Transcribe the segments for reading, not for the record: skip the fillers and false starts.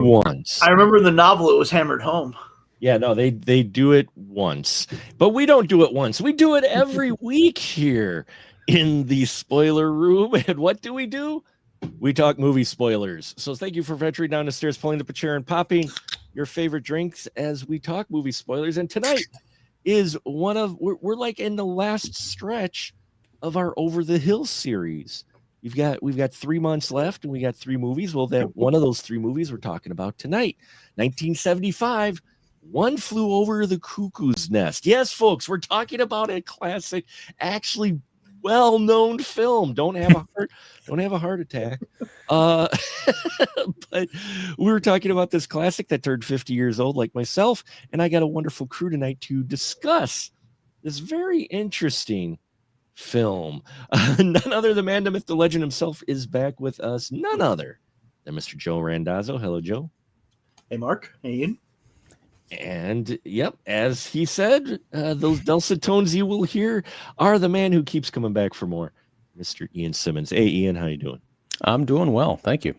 once. I remember in the novel it was hammered home. Yeah, no, they do it once, but we don't do it once. We do it every week here in the spoiler room. And what do? We talk movie spoilers. So thank you for venturing down the stairs, pulling up a chair, and popping your favorite drinks as we talk movie spoilers. And tonight is we're like in the last stretch of our Over the Hill series. We've got 3 months left, and we got 3 movies. Well, that one of those 3 movies we're talking about tonight, 1975. One Flew Over the Cuckoo's Nest. Yes, folks, we're talking about a classic, actually well-known film. Don't have a heart attack. But we were talking about this classic that turned 50 years old, like myself, and I got a wonderful crew tonight to discuss this very interesting film. None other than man, the myth, the legend himself is back with us. None other than Mr. Joe Randazzo. Hello, Joe. Hey, Mark. Hey, Ian. And yep, as he said, those dulcet tones you will hear are the man who keeps coming back for more, Mr. Ian Simmons. Hey, Ian, how you doing? I'm doing well, thank you.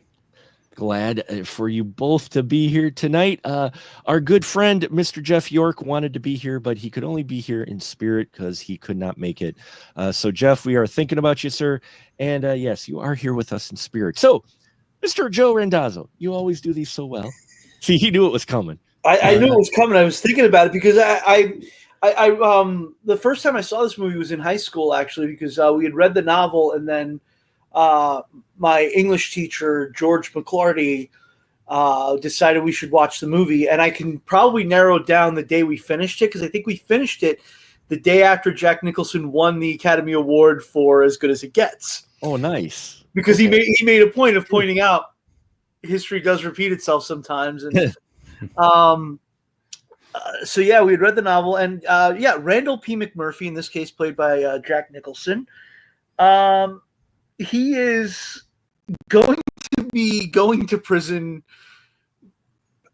Glad for you both to be here tonight. Our good friend, Mr. Jeff York, wanted to be here, but he could only be here in spirit because he could not make it. So, Jeff, we are thinking about you, sir. And yes, you are here with us in spirit. So, Mr. Joe Randazzo, you always do these so well. See, he knew it was coming. I knew it was coming. I was thinking about it because I the first time I saw this movie was in high school, actually, because we had read the novel, and then my English teacher, George McClarty, decided we should watch the movie. And I can probably narrow down the day we finished it, because I think we finished it the day after Jack Nicholson won the Academy Award for As Good as It Gets. Oh, nice. Because he made a point of pointing out history does repeat itself sometimes. And so yeah, we had read the novel, and Randall P. McMurphy, in this case played by Jack Nicholson, he is going to be going to prison.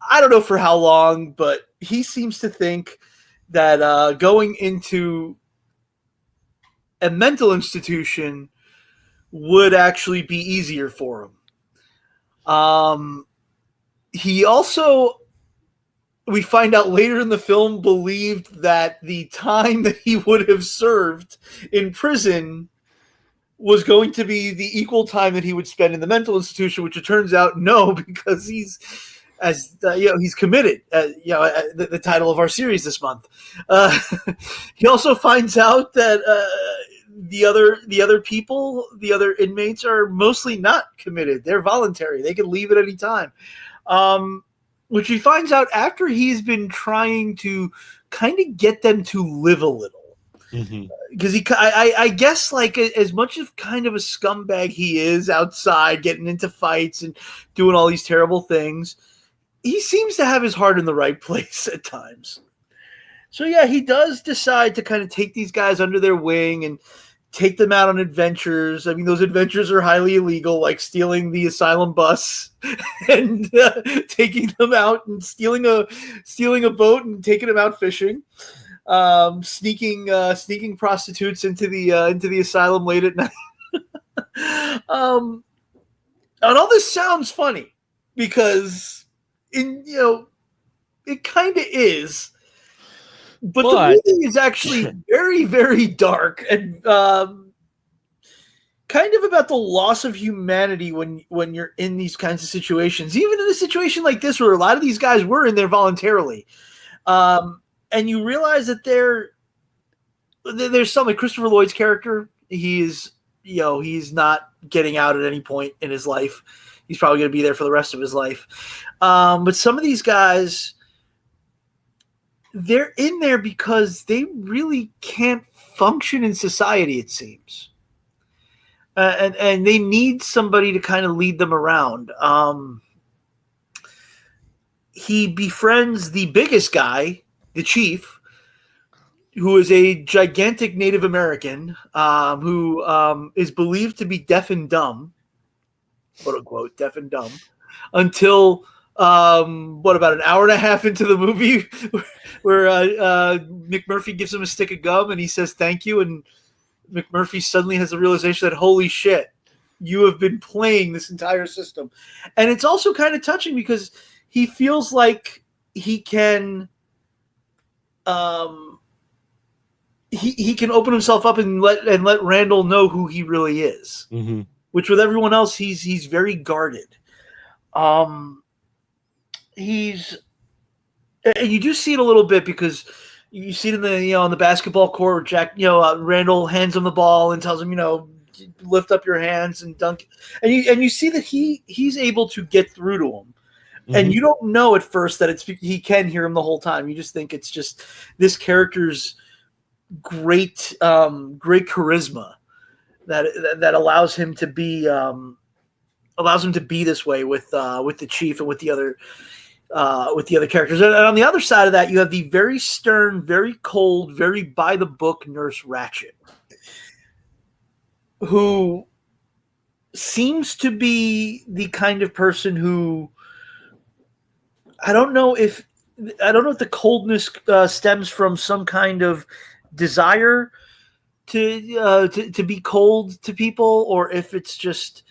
I don't know for how long, but he seems to think that going into a mental institution would actually be easier for him. He also, we find out later in the film, believed that the time that he would have served in prison was going to be the equal time that he would spend in the mental institution, which it turns out no, because he's, he's committed. The title of our series this month. He also finds out that the other people, the other inmates, are mostly not committed. They're voluntary. They can leave at any time. Which he finds out after he's been trying to kind of get them to live a little. Because I guess, like, as much of kind of a scumbag he is outside, getting into fights and doing all these terrible things, he seems to have his heart in the right place at times. So yeah, he does decide to kind of take these guys under their wing and take them out on adventures. I mean, those adventures are highly illegal, like stealing the asylum bus and taking them out and stealing a boat and taking them out fishing. Sneaking prostitutes into the asylum late at night. And all this sounds funny because it kind of is, but the movie is actually very, very dark and kind of about the loss of humanity when you're in these kinds of situations. Even in a situation like this, where a lot of these guys were in there voluntarily. And you realize that there's some, like Christopher Lloyd's character. He's not getting out at any point in his life. He's probably going to be there for the rest of his life. But some of these guys, they're in there because they really can't function in society, it seems. And they need somebody to kind of lead them around. He befriends the biggest guy, the chief, who is a gigantic Native American who is believed to be deaf and dumb, quote unquote, deaf and dumb, until about an hour and a half into the movie where McMurphy gives him a stick of gum and he says thank you, and McMurphy suddenly has the realization that, holy shit, you have been playing this entire system. And it's also kind of touching because he feels like he can he can open himself up and let Randall know who he really is. Mm-hmm. Which with everyone else, he's very guarded. He's and you do see it a little bit because you see it in the on the basketball court where Jack Randall hands him the ball and tells him lift up your hands and dunk, and you see that he's able to get through to him. Mm-hmm. And you don't know at first that he can hear him the whole time. You just think it's just this character's great charisma that allows him to be this way with the chief and with the other characters. And on the other side of that, you have the very stern, very cold, very by the book Nurse Ratched, who seems to be the kind of person who I don't know if the coldness stems from some kind of desire to be cold to people, or if it's just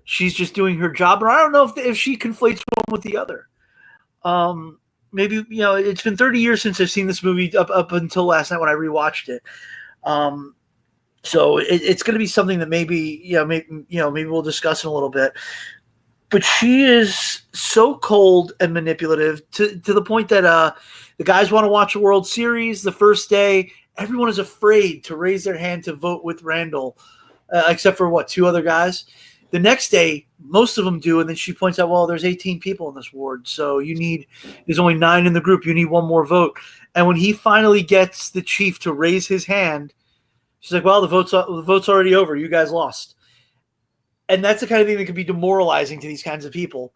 she's just doing her job. Or I don't know if she conflates one with the other. Maybe it's been 30 years since I've seen this movie up until last night when I rewatched it. So it's going to be something that maybe we'll discuss in a little bit. But she is so cold and manipulative to the point that the guys want to watch a World Series. The first day, everyone is afraid to raise their hand to vote with Randall, except for two other guys. The next day, most of them do, and then she points out, well, there's 18 people in this ward, so there's only 9 in the group. You need one more vote. And when he finally gets the chief to raise his hand, she's like, well, the vote's already over. You guys lost. And that's the kind of thing that could be demoralizing to these kinds of people,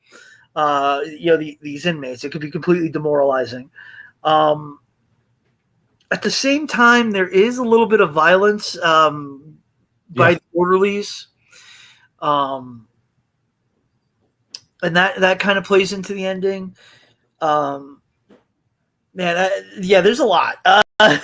these inmates. It could be completely demoralizing. At the same time, there is a little bit of violence by the orderlies. And that kind of plays into the ending. There's a lot. We're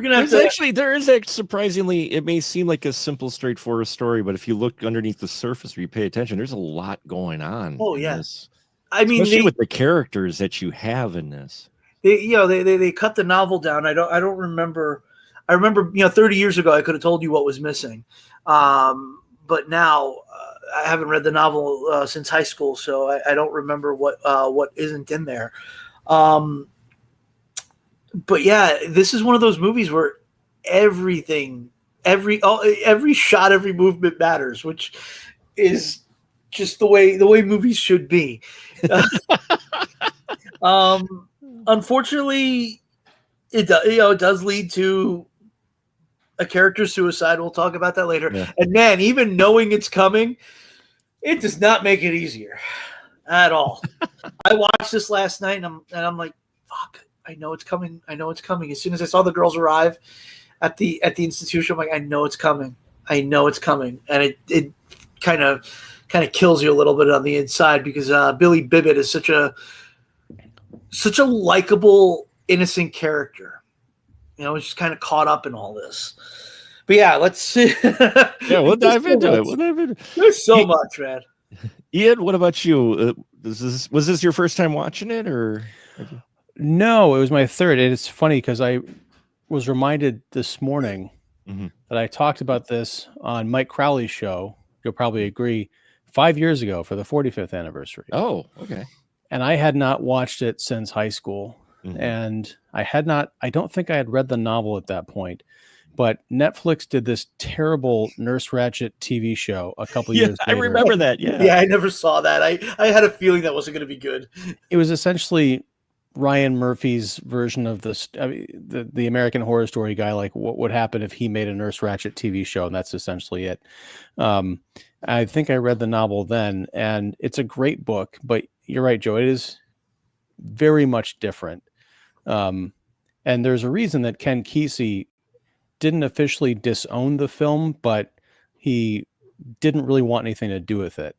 gonna have there is surprisingly, it may seem like a simple, straightforward story, but if you look underneath the surface or you pay attention, there's a lot going on. Oh yeah, this. I mean, especially with the characters that you have in this. They cut the novel down. I don't remember. I remember 30 years ago I could have told you what was missing, but now I haven't read the novel since high school, so I don't remember what isn't in there. But yeah, this is one of those movies where every shot, every movement matters, which is just the way movies should be. Unfortunately, it does lead to a character suicide. We'll talk about that later. Yeah. And man, even knowing it's coming, it does not make it easier at all. I watched this last night and I'm like, fuck. I know it's coming. As soon as I saw the girls arrive at the institution, I'm like, I know it's coming. And it kind of kills you a little bit on the inside because Billy Bibbit is such a likable, innocent character. He's just kind of caught up in all this. But yeah, let's see. Yeah, we'll dive into it. There's so much, man. Ian, what about you? Was this your first time watching it, or? No, it was my third. It's funny because I was reminded this morning that I talked about this on Mike Crowley's show. You'll probably agree, 5 years ago for the 45th anniversary. Oh, okay. And I had not watched it since high school. And I don't think I had read the novel at that point. But Netflix did this terrible Nurse Ratched TV show a couple years later. I remember that. Yeah, I never saw that. I had a feeling that wasn't going to be good. It was essentially Ryan Murphy's version of this, the American Horror Story guy, like what would happen if he made a Nurse Ratched TV show, and that's essentially it. I think I read the novel then, and it's a great book, but you're right, Joe, it is very much different. And there's a reason that Ken Kesey didn't officially disown the film, but he didn't really want anything to do with it.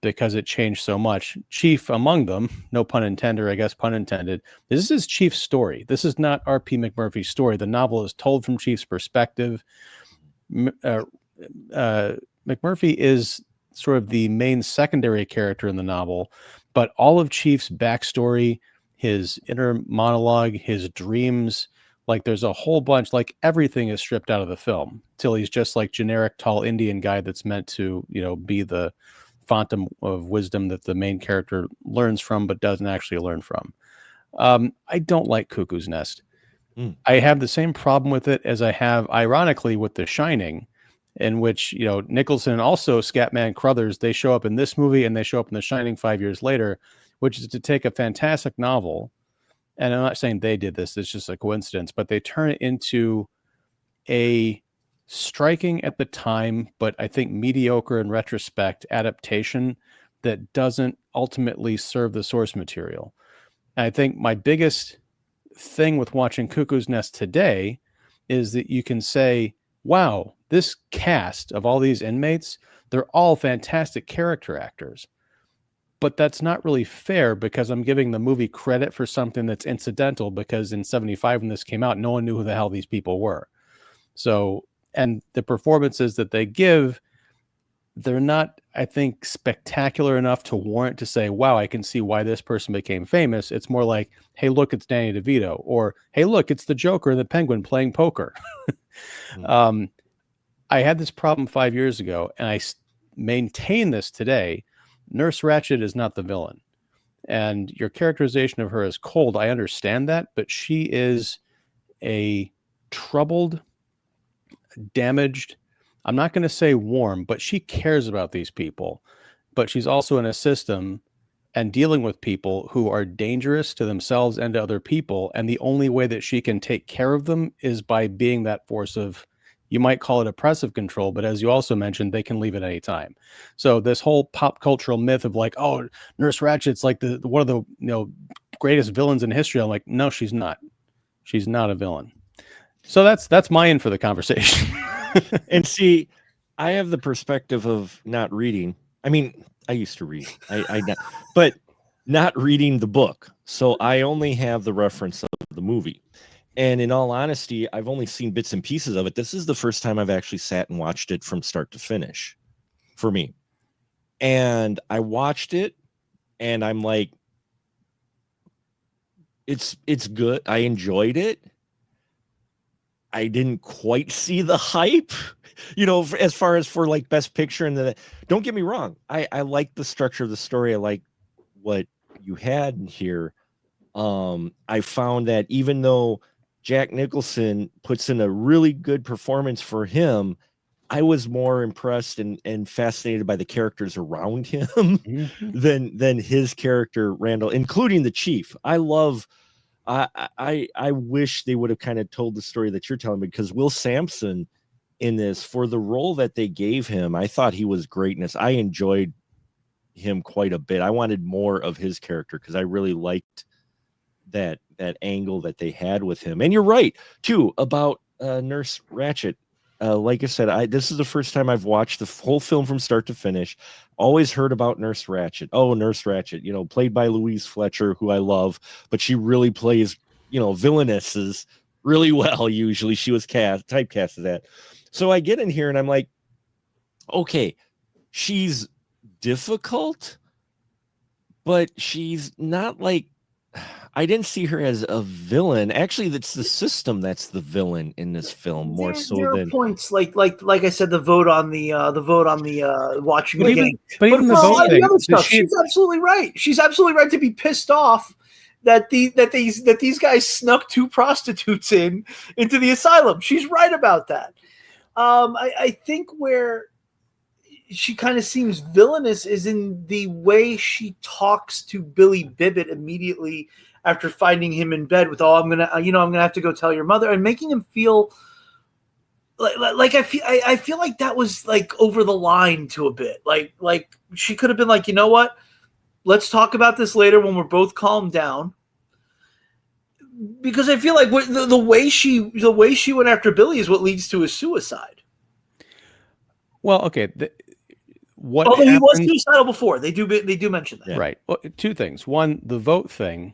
Because it changed so much. Chief among them, no pun intended, or I guess pun intended. This is Chief's story. This is not R.P. McMurphy's story. The novel is told from Chief's perspective. McMurphy is sort of the main secondary character in the novel, But all of Chief's backstory, his inner monologue, his dreams, like there's a whole bunch, like everything is stripped out of the film till he's just like generic tall Indian guy that's meant to, be the fountain of wisdom that the main character learns from, but doesn't actually learn from. I don't like Cuckoo's Nest. I have the same problem with it as I have, ironically, with The Shining, in which, Nicholson and also Scatman Crothers, they show up in this movie and they show up in The Shining 5 years later, which is to take a fantastic novel. And I'm not saying they did this, it's just a coincidence, but they turn it into a striking at the time, but I think mediocre in retrospect adaptation that doesn't ultimately serve the source material. And I think my biggest thing with watching Cuckoo's Nest today is that you can say, wow, this cast of all these inmates, they're all fantastic character actors. But that's not really fair because I'm giving the movie credit for something that's incidental, because in 75 when this came out, no one knew who the hell these people were. So, and the performances that they give, they're not, I think, spectacular enough to warrant to say, wow, I can see why this person became famous. It's more like, hey, look, it's Danny DeVito, or hey, look, it's the Joker and the Penguin playing poker. I had this problem 5 years ago, and I maintain this today. Nurse Ratched is not the villain, and your characterization of her is cold. I understand that, but she is a troubled, damaged, I'm not going to say warm, but she cares about these people. But she's also in a system and dealing with people who are dangerous to themselves and to other people. And the only way that she can take care of them is by being that force of, you might call it oppressive control, but as you also mentioned, they can leave at any time. So this whole pop cultural myth of like, oh, Nurse Ratched's like the one of the greatest villains in history. I'm like, no, she's not. She's not a villain. So that's my end for the conversation. And see, I have the perspective of not reading. I mean, I used to read, but not reading the book. So I only have the reference of the movie. And in all honesty, I've only seen bits and pieces of it. This is the first time I've actually sat and watched it from start to finish for me. And I watched it and I'm like, it's good. I enjoyed it. I didn't quite see the hype, as far as for like best picture. And don't get me wrong. I like the structure of the story. I like what you had here. I found that even though Jack Nicholson puts in a really good performance for him, I was more impressed and fascinated by the characters around him than his character, Randall, including the chief. I wish they would have kind of told the story that you're telling me, because Will Sampson in this, for the role that they gave him, I thought he was greatness. I enjoyed him quite a bit. I wanted more of his character because I really liked that angle that they had with him. And you're right too about Nurse Ratched. Like I said, this is the first time I've watched the whole film from start to finish. Always heard about Nurse Ratched. Oh, Nurse Ratched, played by Louise Fletcher, who I love, but she really plays, villainesses really well. Usually she was typecast as that. So I get in here and I'm like, okay, she's difficult, but she's not like, I didn't see her as a villain. Actually, it's the system that's the villain in this film more so than points like I said, the vote on the watching the game. But even the vote thing, other stuff, she's absolutely right. She's absolutely right to be pissed off that these guys snuck two prostitutes into the asylum. She's right about that. I think where she kind of seems villainous is in the way she talks to Billy Bibbit immediately after finding him in bed with, I'm gonna have to go tell your mother, and making him feel like I feel like that was like over the line to a bit. Like she could have been like, you know what? Let's talk about this later when we're both calmed down. Because I feel like the way she went after Billy is what leads to his suicide. Well, okay. Although he was suicidal before, they do mention that. Yeah. Right. Well, two things. One, the vote thing.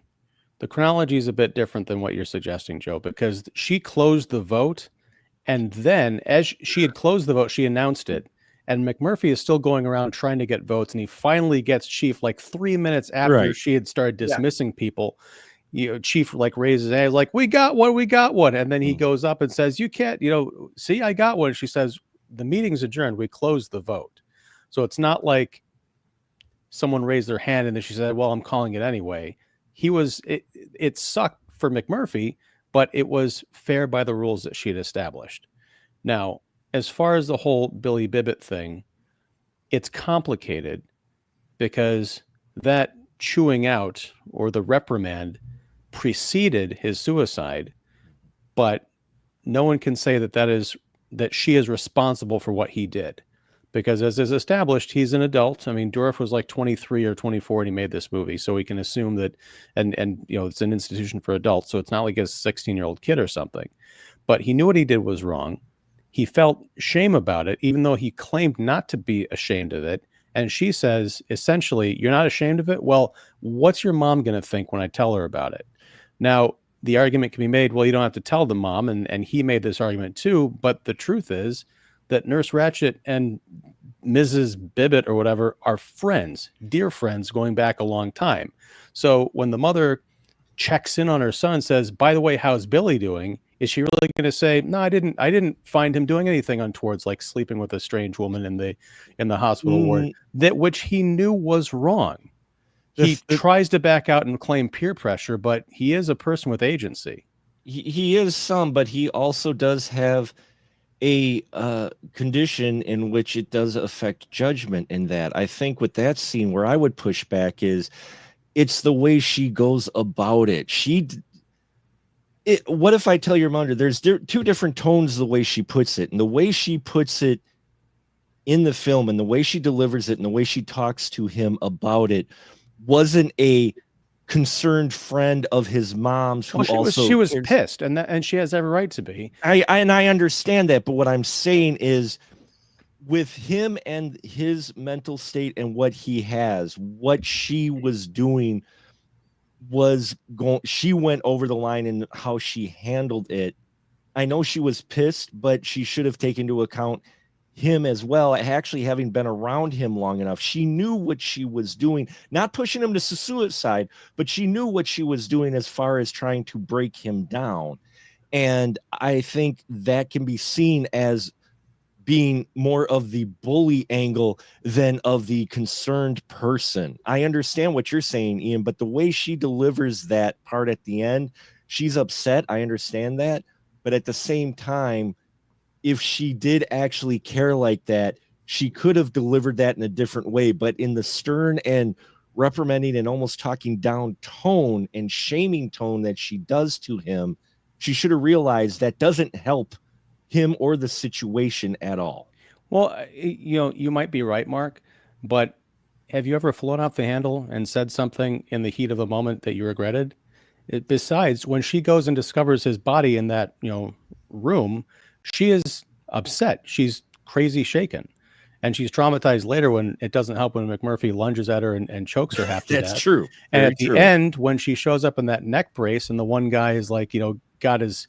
The chronology is a bit different than what you're suggesting, Joe, because she closed the vote, and then as she had closed the vote, she announced it, And McMurphy is still going around trying to get votes, and he finally gets Chief like 3 minutes after Right. she had started dismissing people. Chief like raises his hand, like, we got one. And then he goes up and says, you can't, see, I got one. She says, the meeting's adjourned. We closed the vote. So it's not like someone raised their hand and then she said, well, I'm calling it anyway. It sucked for McMurphy, but it was fair by the rules that she had established. Now, as far as the whole Billy Bibbit thing, it's complicated because that chewing out or the reprimand preceded his suicide, but no one can say that she is responsible for what he did, because as is established, he's an adult. I mean, Dorff was like 23 or 24 when he made this movie, so we can assume that, and it's an institution for adults, so it's not like a 16-year-old kid or something. But he knew what he did was wrong. He felt shame about it, even though he claimed not to be ashamed of it. And she says, essentially, you're not ashamed of it? Well, what's your mom going to think when I tell her about it? Now, the argument can be made, well, you don't have to tell the mom, and he made this argument too, but the truth is that Nurse Ratched and Mrs. Bibbit or whatever are friends, dear friends, going back a long time. So when the mother checks in on her son and says, by the way, how's Billy doing? Is she really going to say, no, I didn't find him doing anything untowards, like sleeping with a strange woman in the hospital ward, that which he knew was wrong. He tries to back out and claim peer pressure, but he is a person with agency. He is some, but he also does have a condition in which it does affect judgment in that. I think with that scene, where I would push back is it's the way she goes about it. What if I tell your mother, there's two different tones, the way she puts it, and the way she puts it in the film and the way she delivers it and the way she talks to him about it wasn't a concerned friend of his mom's who she was pissed, and she has every right to be. I understand that, but what I'm saying is, with him and his mental state and what he has, what she was doing she went over the line in how she handled it. I know she was pissed, but she should have taken into account him as well. Actually, having been around him long enough, she knew what she was doing, not pushing him to suicide, but she knew what she was doing as far as trying to break him down. And I think that can be seen as being more of the bully angle than of the concerned person. I understand what you're saying, Ian, but the way she delivers that part at the end, she's upset. I understand that. But at the same time, if she did actually care like that, she could have delivered that in a different way. But in the stern and reprimanding and almost talking down tone and shaming tone that she does to him, she should have realized that doesn't help him or the situation at all. Well, you might be right, Mark, but have you ever flown off the handle and said something in the heat of the moment that you regretted? Besides, when she goes and discovers his body in that room, she is upset. She's crazy shaken. And she's traumatized later when it doesn't help when McMurphy lunges at her and chokes her half to death. That's true. And at the end, when she shows up in that neck brace and the one guy is like, got his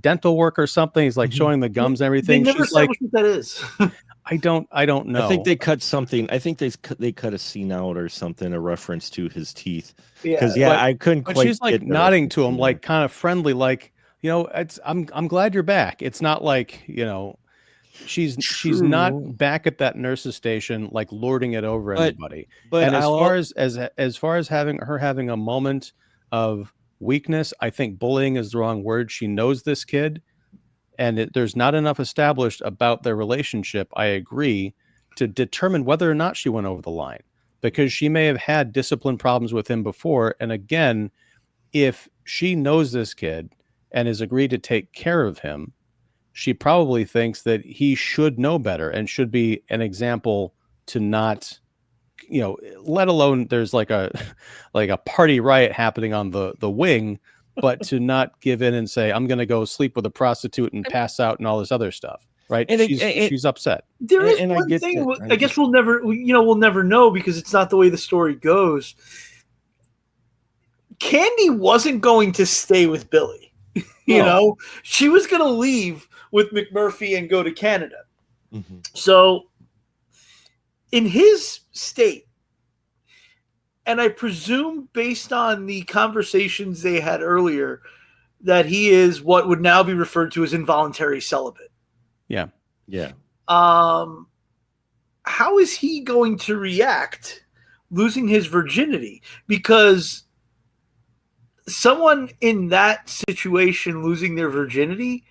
dental work or something, he's like showing the gums and everything. They never She's like, what that is. I don't know. I think they cut something. I think they cut a scene out or something, a reference to his teeth. Because I couldn't quite. But she's like nodding to him, like kind of friendly, like, I'm glad you're back. It's not like, she's not back at that nurse's station like lording it over anybody. But and as far as having a moment of weakness, I think bullying is the wrong word. She knows this kid, and there's not enough established about their relationship, I agree, to determine whether or not she went over the line, because she may have had discipline problems with him before. And again, if she knows this kid and has agreed to take care of him, she probably thinks that he should know better and should be an example to not, let alone there's like a party riot happening on the wing, but to not give in and say, I'm going to go sleep with a prostitute and pass out and all this other stuff. Right. And she's upset. There is one thing, I guess we'll never know, because it's not the way the story goes. Candy wasn't going to stay with Billy. She was going to leave with McMurphy and go to Canada. Mm-hmm. So in his state, and I presume based on the conversations they had earlier, that he is what would now be referred to as involuntary celibate. Yeah. Yeah. How is he going to react losing his virginity? Because someone in that situation losing their virginity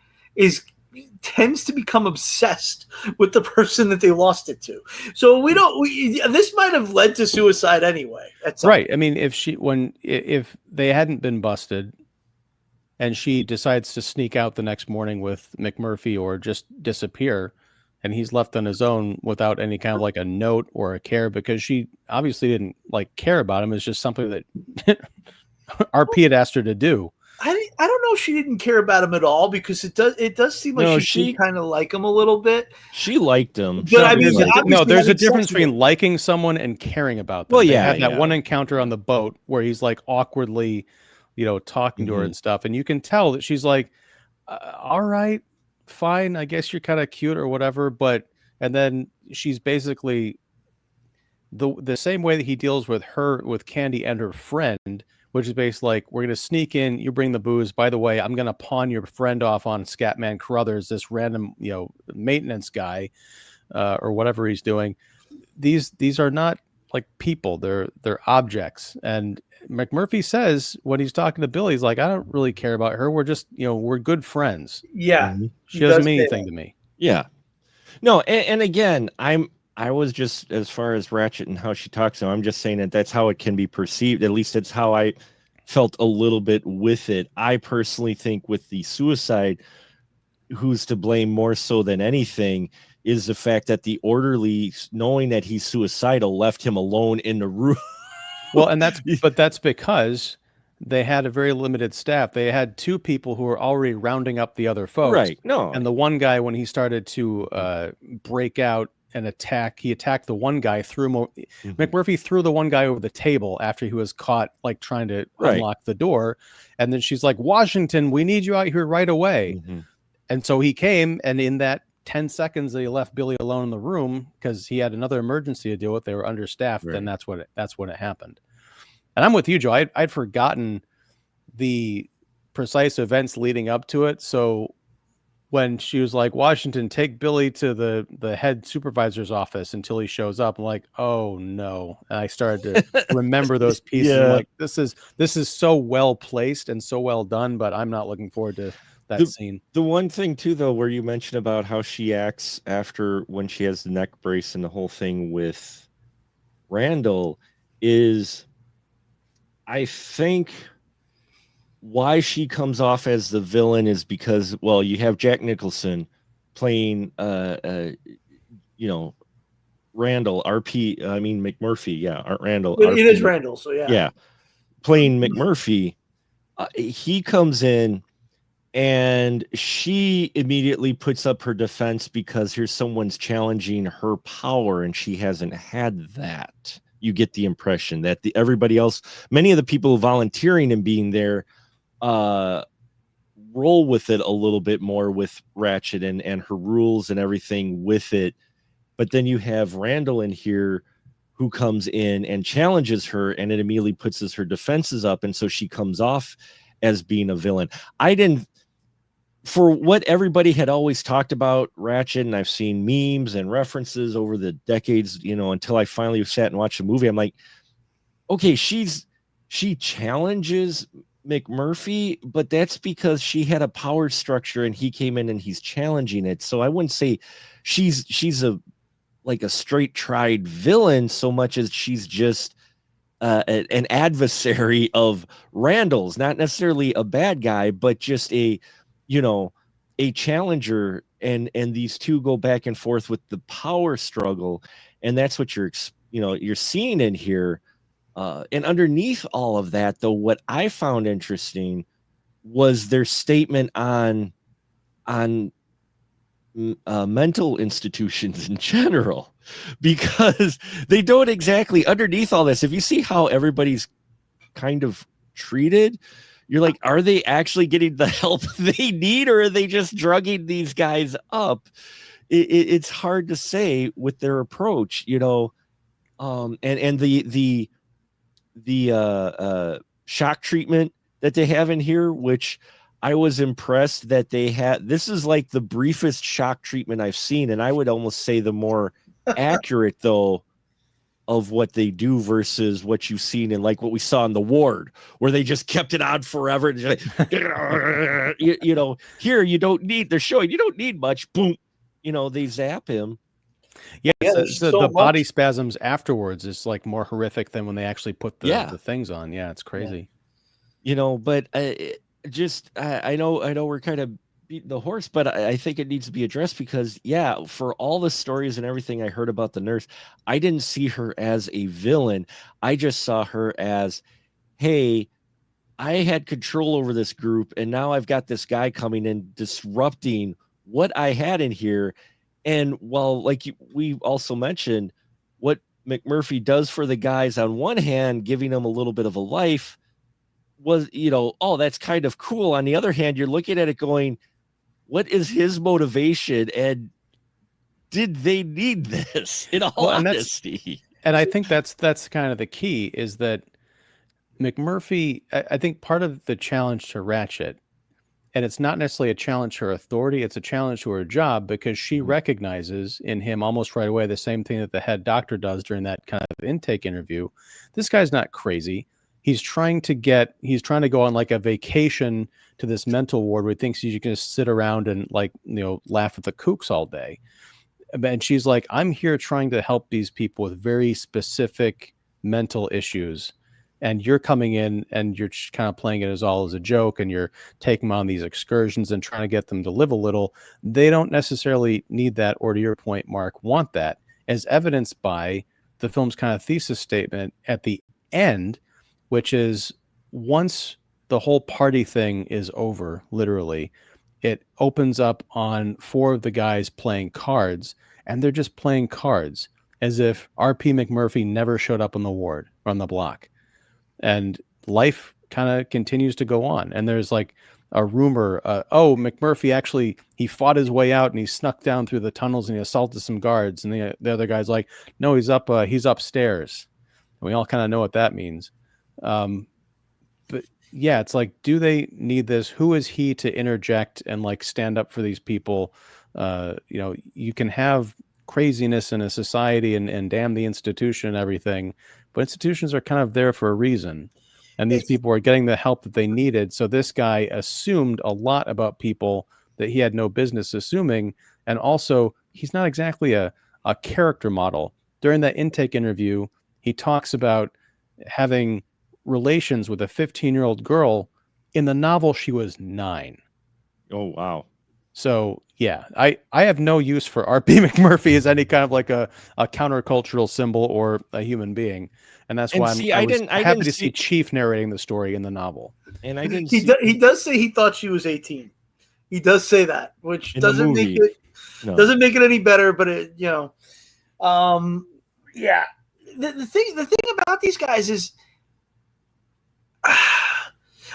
tends to become obsessed with the person that they lost it to. So this might have led to suicide anyway. Right. I mean, if they hadn't been busted and she decides to sneak out the next morning with McMurphy or just disappear, and he's left on his own without any kind of like a note or a care, because she obviously didn't like care about him. It's just something that RP had asked her to do. I don't know if she didn't care about him at all, because it does seem like she kind of like him a little bit. She liked him. But I mean, there's a difference between liking someone and caring about them. Well, they yeah, had that one encounter on the boat where he's like awkwardly, talking to her and stuff, and you can tell that she's like, all right, fine, I guess you're kind of cute or whatever, and then she's basically the same way that he deals with Candy and her friend, which is basically like, we're going to sneak in, you bring the booze. By the way, I'm going to pawn your friend off on Scatman Carruthers, this random, maintenance guy, or whatever he's doing. These are not like people, they're objects. And McMurphy says when he's talking to Billy, he's like, I don't really care about her. We're just, we're good friends. Yeah. She doesn't mean anything to me. Yeah. No. And again, I was just, as far as Ratched and how she talks to him, I'm just saying that's how it can be perceived. At least it's how I felt a little bit with it. I personally think with the suicide, who's to blame more so than anything is the fact that the orderly, knowing that he's suicidal, left him alone in the room. Well, that's because they had a very limited staff. They had two people who were already rounding up the other folks. Right. No. And the one guy, when he started to break out and attack, he attacked the one guy, McMurphy threw the one guy over the table after he was caught like trying to unlock the door. And then she's like, Washington, we need you out here right away. And so he came, and in that 10 seconds that he left Billy alone in the room, because he had another emergency to deal with, they were understaffed, and that's when it happened. And I'm with you, Joe. I'd forgotten the precise events leading up to it. So when she was like, Washington, take Billy to the head supervisor's office until he shows up, I'm like, oh no. And I started to remember those pieces. I'm like, this is so well placed and so well done, but I'm not looking forward to that scene. The one thing too, though, where you mentioned about how she acts after when she has the neck brace and the whole thing with Randall is, I think why she comes off as the villain is because, well, you have Jack Nicholson playing, Randall, McMurphy. Randall. It is Randall. So yeah. Playing McMurphy. He comes in and she immediately puts up her defense because here's someone's challenging her power and she hasn't had that. You get the impression that everybody else, many of the people volunteering and being there, roll with it a little bit more with Ratched and her rules and everything with it. But then you have Randall in here who comes in and challenges her, and it immediately puts her defenses up. And so she comes off as being a villain. For what everybody had always talked about Ratched, and I've seen memes and references over the decades, until I finally sat and watched the movie, I'm like, okay, she challenges McMurphy, but that's because she had a power structure and he came in and he's challenging it. So I wouldn't say she's a straight tried villain so much as she's just an adversary of Randall's, not necessarily a bad guy, but just a challenger, and these two go back and forth with the power struggle, and that's what you're seeing in here. And underneath all of that, though, what I found interesting was their statement on mental institutions in general, because they don't exactly, underneath all this, if you see how everybody's kind of treated, you're like, are they actually getting the help they need, or are they just drugging these guys up? it's hard to say with their approach, and the shock treatment that they have in here, which I was impressed that they had. This is like the briefest shock treatment I've seen, and I would almost say the more accurate though of what they do versus what you've seen in like what we saw in The Ward, where they just kept it on forever. And like, here you don't need. They're showing you don't need much. Boom, they zap him. Yeah, there's the so body much. spasms afterwards is like more horrific than when they actually put the things on. Yeah, it's crazy. But I know we're kind of beating the horse, but I think it needs to be addressed because, for all the stories and everything I heard about the nurse, I didn't see her as a villain. I just saw her as, hey, I had control over this group, and now I've got this guy coming in disrupting what I had in here. And while, like we also mentioned, what McMurphy does for the guys on one hand, giving them a little bit of a life, was, oh, that's kind of cool. On the other hand, you're looking at it going, what is his motivation? And did they need this, in all honesty? And I think that's kind of the key, is that McMurphy, I think part of the challenge to Ratched, and it's not necessarily a challenge to her authority, it's a challenge to her job, because she recognizes in him almost right away the same thing that the head doctor does during that kind of intake interview. This guy's not crazy. He's trying to go on like a vacation to this mental ward where he thinks you can just sit around and laugh at the kooks all day. And she's like, I'm here trying to help these people with very specific mental issues. And you're coming in and you're just kind of playing it as a joke, and you're taking them on these excursions and trying to get them to live a little. They don't necessarily need that, or to your point, Mark, want that, as evidenced by the film's kind of thesis statement at the end, which is, once the whole party thing is over, literally, it opens up on 4 of the guys playing cards, and they're just playing cards as if R.P. McMurphy never showed up on the ward or on the block. And life kind of continues to go on. And there's like a rumor, McMurphy actually, he fought his way out and he snuck down through the tunnels and he assaulted some guards. And the other guy's like, no, he's upstairs. And we all kind of know what that means. But yeah, it's like, do they need this? Who is he to interject and like stand up for these people? You can have craziness in a society and damn the institution and everything, but institutions are kind of there for a reason. And these people are getting the help that they needed. So this guy assumed a lot about people that he had no business assuming. And also, he's not exactly a character model. During that intake interview, he talks about having relations with a 15-year-old girl. In the novel, she was 9. Oh, wow. So, yeah, I have no use for R.P. McMurphy as any kind of like a countercultural symbol or a human being. And that's why I was happy to see Chief narrating the story in the novel. And I didn't he does say he thought she was 18. He does say that, which doesn't make it any better, but it, The thing about these guys is,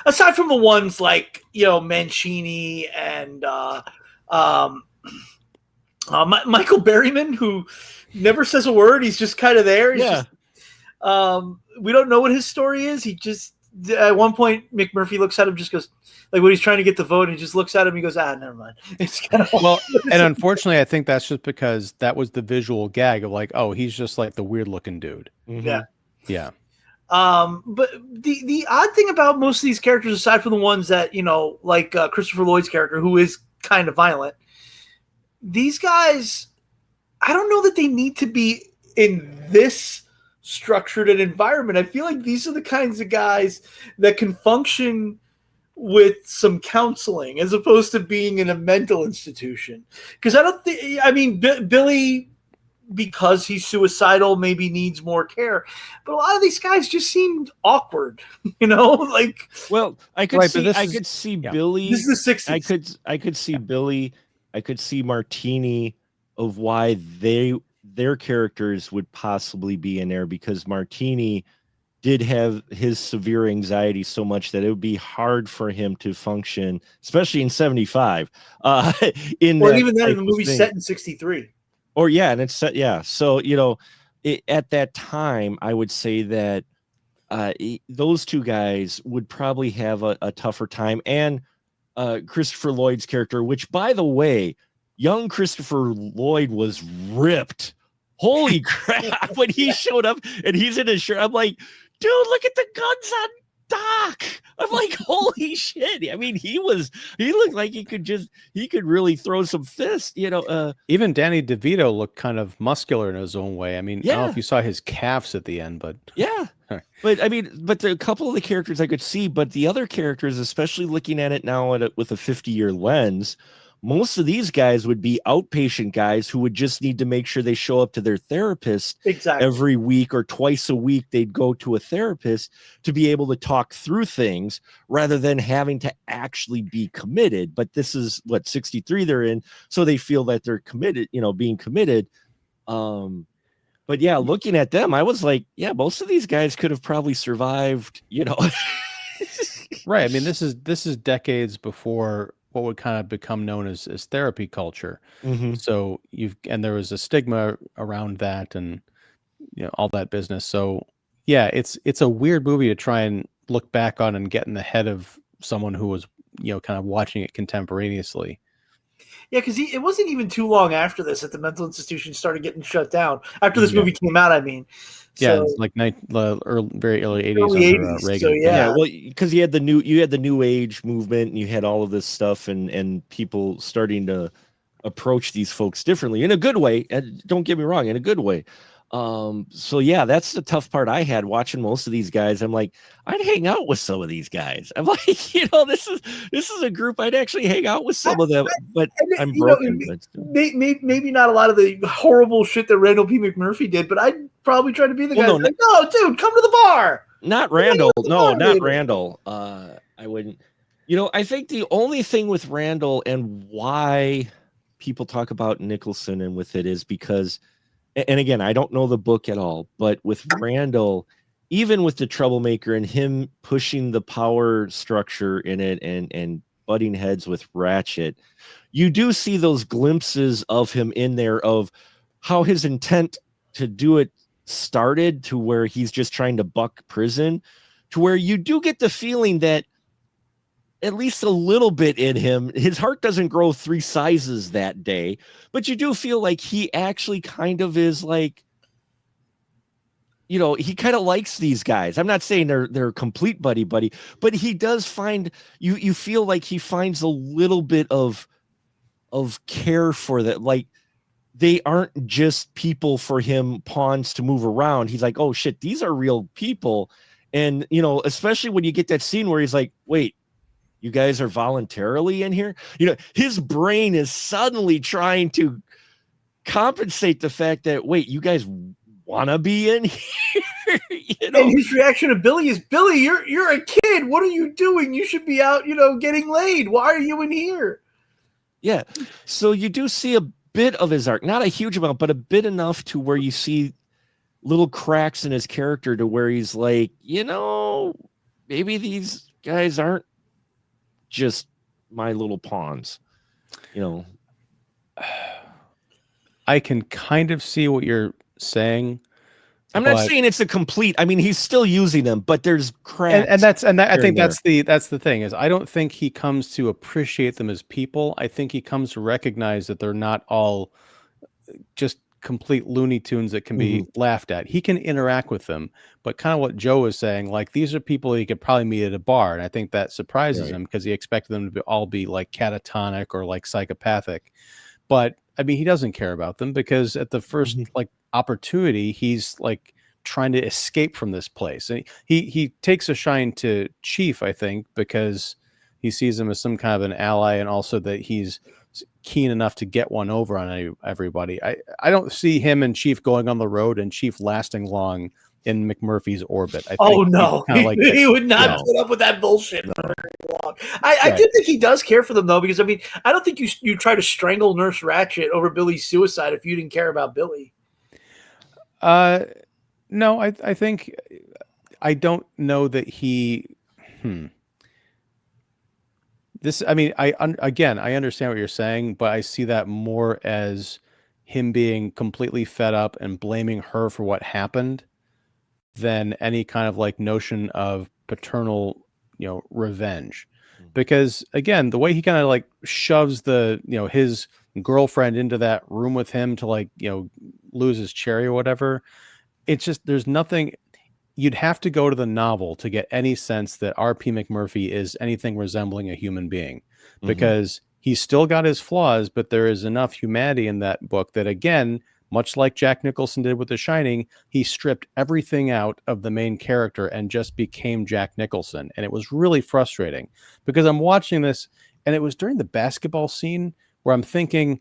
aside from the ones like, Mancini and Michael Berryman, who never says a word, he's just kind of there. We don't know what his story is. He just, at one point, McMurphy looks at him, just goes, like when he's trying to get the vote, he just looks at him, he goes, never mind. It's kind of and unfortunately, I think that's just because that was the visual gag of like, oh, he's just like the weird looking dude. Mm-hmm. Yeah. But the odd thing about most of these characters, aside from the ones that, like Christopher Lloyd's character, who is kind of violent, these guys, I don't know that they need to be in this structured an environment. I feel like these are the kinds of guys that can function with some counseling as opposed to being in a mental institution. Because Billy, because he's suicidal, maybe needs more care, but a lot of these guys just seemed awkward, like. Well, I could see Billy. This is the 60s. I could see Billy. I could see Martini, of why their characters would possibly be in there, because Martini did have his severe anxiety so much that it would be hard for him to function, especially in 75. In Or that even then, in type the of movie thing. set in 63. Or yeah, and it's set, yeah. So at that time, I would say that those two guys would probably have a tougher time, and Christopher Lloyd's character, which, by the way, young Christopher Lloyd was ripped. Holy crap! When he showed up and he's in his shirt, I'm like, dude, look at the guns on Doc. I'm like, holy shit. I mean, he looked like he could really throw some fists, Even Danny DeVito looked kind of muscular in his own way. I mean, I don't know Yeah. if you saw his calves at the end, but yeah. But I mean, a couple of the characters I could see, but the other characters, especially looking at it now with a 50-year lens, most of these guys would be outpatient guys who would just need to make sure they show up to their therapist Exactly. every week or twice a week. They'd go to a therapist to be able to talk through things rather than having to actually be committed. But this is what 63 they're in, so they feel that they're committed, being committed. But yeah, looking at them, I was like, yeah, most of these guys could have probably survived, right. I mean, this is decades before what would kind of become known as therapy culture. Mhm. So there was a stigma around that and all that business. So yeah, it's a weird movie to try and look back on and get in the head of someone who was kind of watching it contemporaneously. Yeah, because it wasn't even too long after this that the mental institution started getting shut down. After this movie came out, I mean. Yeah, So, it's like very early 80s early under 80s, Reagan. so yeah. Well, because you had the new age movement, and you had all of this stuff, and people starting to approach these folks differently in a good way. And don't get me wrong, in a good way. So yeah, that's the tough part I had watching most of these guys. I'm like, I'd hang out with some of these guys. I'm like, this is a group I'd actually hang out with some of them, but I'm broken. Maybe not a lot of the horrible shit that Randall P. McMurphy did, but I'd probably try to be the guy. No, dude, come to the bar. Not Randall. No, not Randall. I wouldn't. I think the only thing with Randall and why people talk about Nicholson and with it is because, and again, I don't know the book at all, but with Randall, even with the troublemaker and him pushing the power structure in it and butting heads with Ratched, you do see those glimpses of him in there of how his intent to do it started, to where he's just trying to buck prison, to where you do get the feeling that at least a little bit in him, his heart doesn't grow 3 sizes that day, but you do feel like he actually kind of is like, he kind of likes these guys. I'm not saying they're complete buddy, but he does find you feel like he finds a little bit of care for that. Like, they aren't just people for him, pawns to move around. He's like, oh shit, these are real people. And, especially when you get that scene where he's like, wait, you guys are voluntarily in here? His brain is suddenly trying to compensate the fact that, wait, you guys want to be in here? And his reaction to Billy is, Billy, you're a kid. What are you doing? You should be out, getting laid. Why are you in here? Yeah. So you do see a bit of his arc, not a huge amount, but a bit enough to where you see little cracks in his character to where he's like, maybe these guys aren't just my little pawns, I can kind of see what you're saying. I'm not saying it's a complete. I mean, he's still using them, but there's cracks. I think that's the thing is, I don't think he comes to appreciate them as people. I think he comes to recognize that they're not all just complete Looney Tunes that can be laughed at. He can interact with them, but kind of what Joe was saying, like, these are people he could probably meet at a bar, and I think that surprises him because he expected them to all be like catatonic or like psychopathic. But I mean, he doesn't care about them because at the first like opportunity, he's like trying to escape from this place, and he takes a shine to Chief, I think, because he sees him as some kind of an ally, and also that he's keen enough to get one over on everybody. I don't see him and Chief going on the road and Chief lasting long in McMurphy's orbit. I think no, he would not put up with that bullshit very long. I do think he does care for them though, because I mean, I don't think you try to strangle Nurse Ratched over Billy's suicide if you didn't care about Billy. No, I think I don't know that he. This, I mean, again, I understand what you're saying, but I see that more as him being completely fed up and blaming her for what happened than any kind of like notion of paternal, revenge. Because again, the way he kind of like shoves his girlfriend into that room with him to like, lose his cherry or whatever. It's just, there's nothing. You'd have to go to the novel to get any sense that R.P. McMurphy is anything resembling a human being, because he's still got his flaws, but there is enough humanity in that book that, again, much like Jack Nicholson did with The Shining, he stripped everything out of the main character and just became Jack Nicholson. And it was really frustrating because I'm watching this, and it was during the basketball scene where I'm thinking,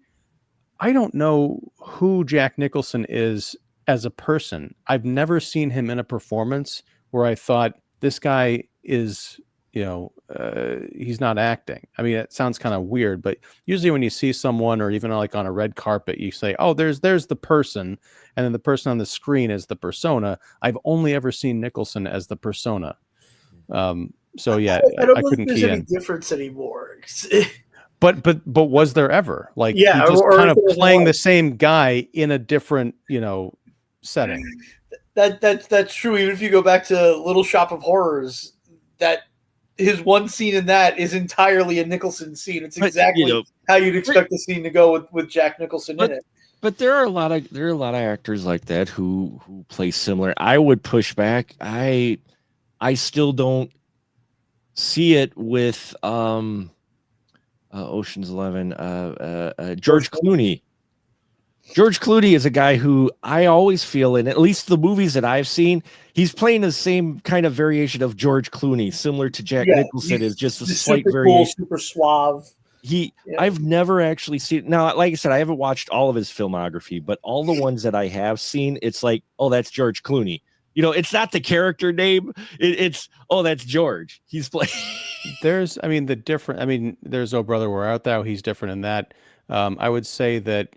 I don't know who Jack Nicholson is as a person. I've never seen him in a performance where I thought this guy is, he's not acting. I mean, it sounds kind of weird, but usually when you see someone, or even like on a red carpet, you say, oh, there's the person. And then the person on the screen is the persona. I've only ever seen Nicholson as the persona. So yeah, I don't I know couldn't if there's key any in. difference anymore. But was there ever like Yeah, he just or kind of if there playing the was. same guy in a different, setting? That's true. Even if you go back to Little Shop of Horrors, that his one scene in that is entirely a Nicholson scene. It's exactly how you'd expect the scene to go with Jack Nicholson in it. But there are a lot of actors like that who play similar. I would push back. I still don't see it with Ocean's 11. George Clooney. George Clooney is a guy who I always feel, in at least the movies that I've seen, he's playing the same kind of variation of George Clooney, similar to Jack Nicholson, is just a slight variation. Cool, super suave. I've never actually seen. Now, like I said, I haven't watched all of his filmography, but all the ones that I have seen, it's like, oh, that's George Clooney. It's not the character name. It's that's George. He's playing. There's Oh Brother, Where Art Thou? He's different in that. I would say that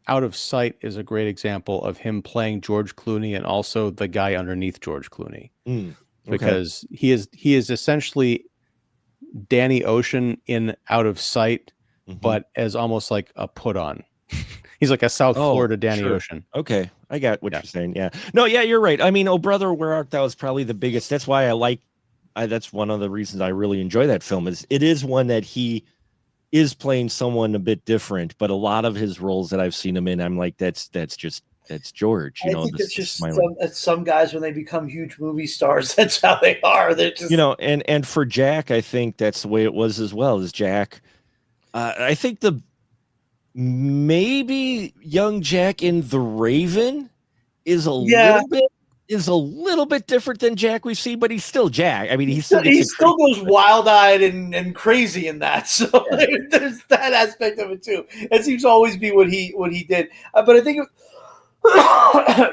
Out of Sight is a great example of him playing George Clooney and also the guy underneath George Clooney, because he is essentially Danny Ocean in Out of Sight, but as almost like a put on. He's like a South Florida Danny Ocean. Okay, I got what you're saying. Yeah, no, yeah, you're right. I mean, Oh Brother, Where Art Thou is probably the biggest. That's why that's one of the reasons I really enjoy that film. It is one that he is playing someone a bit different, but a lot of his roles that I've seen him in, I'm like, that's George. I think it's just some guys, when they become huge movie stars, that's how they are. They're just, and for Jack, I think that's the way it was as well. As Jack, I think maybe young Jack in The Raven is a little bit different than Jack we've seen, but he's still Jack. I mean, he still goes wild-eyed and crazy in that. So there's that aspect of it too. It seems to always be what he did. But I think,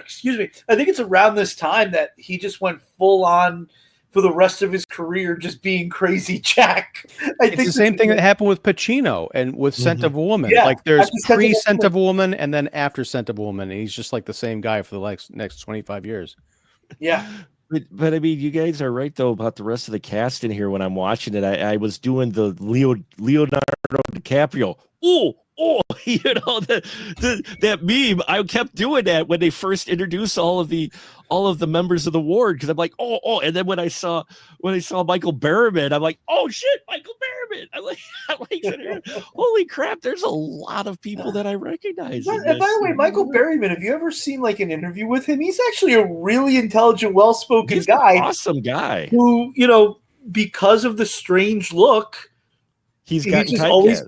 excuse me, I think it's around this time that he just went full on for the rest of his career, just being crazy Jack. It's the same thing that happened with Pacino and with Scent of a Woman. Yeah, like there's pre-Scent of a Woman and then after Scent of a Woman. And he's just like the same guy for the next 25 years. Yeah. But I mean, you guys are right though about the rest of the cast in here. When I'm watching it, I was doing the Leonardo DiCaprio. That meme. I kept doing that when they first introduced all of the members of the ward, because I'm like, and then when I saw Michael Berryman, I'm like, oh shit, Michael Berryman. I like it. Holy crap, there's a lot of people that I recognize. And by the way, Michael Berryman, have you ever seen like an interview with him? He's actually a really intelligent, well-spoken guy. An awesome guy who, because of the strange look, he's just always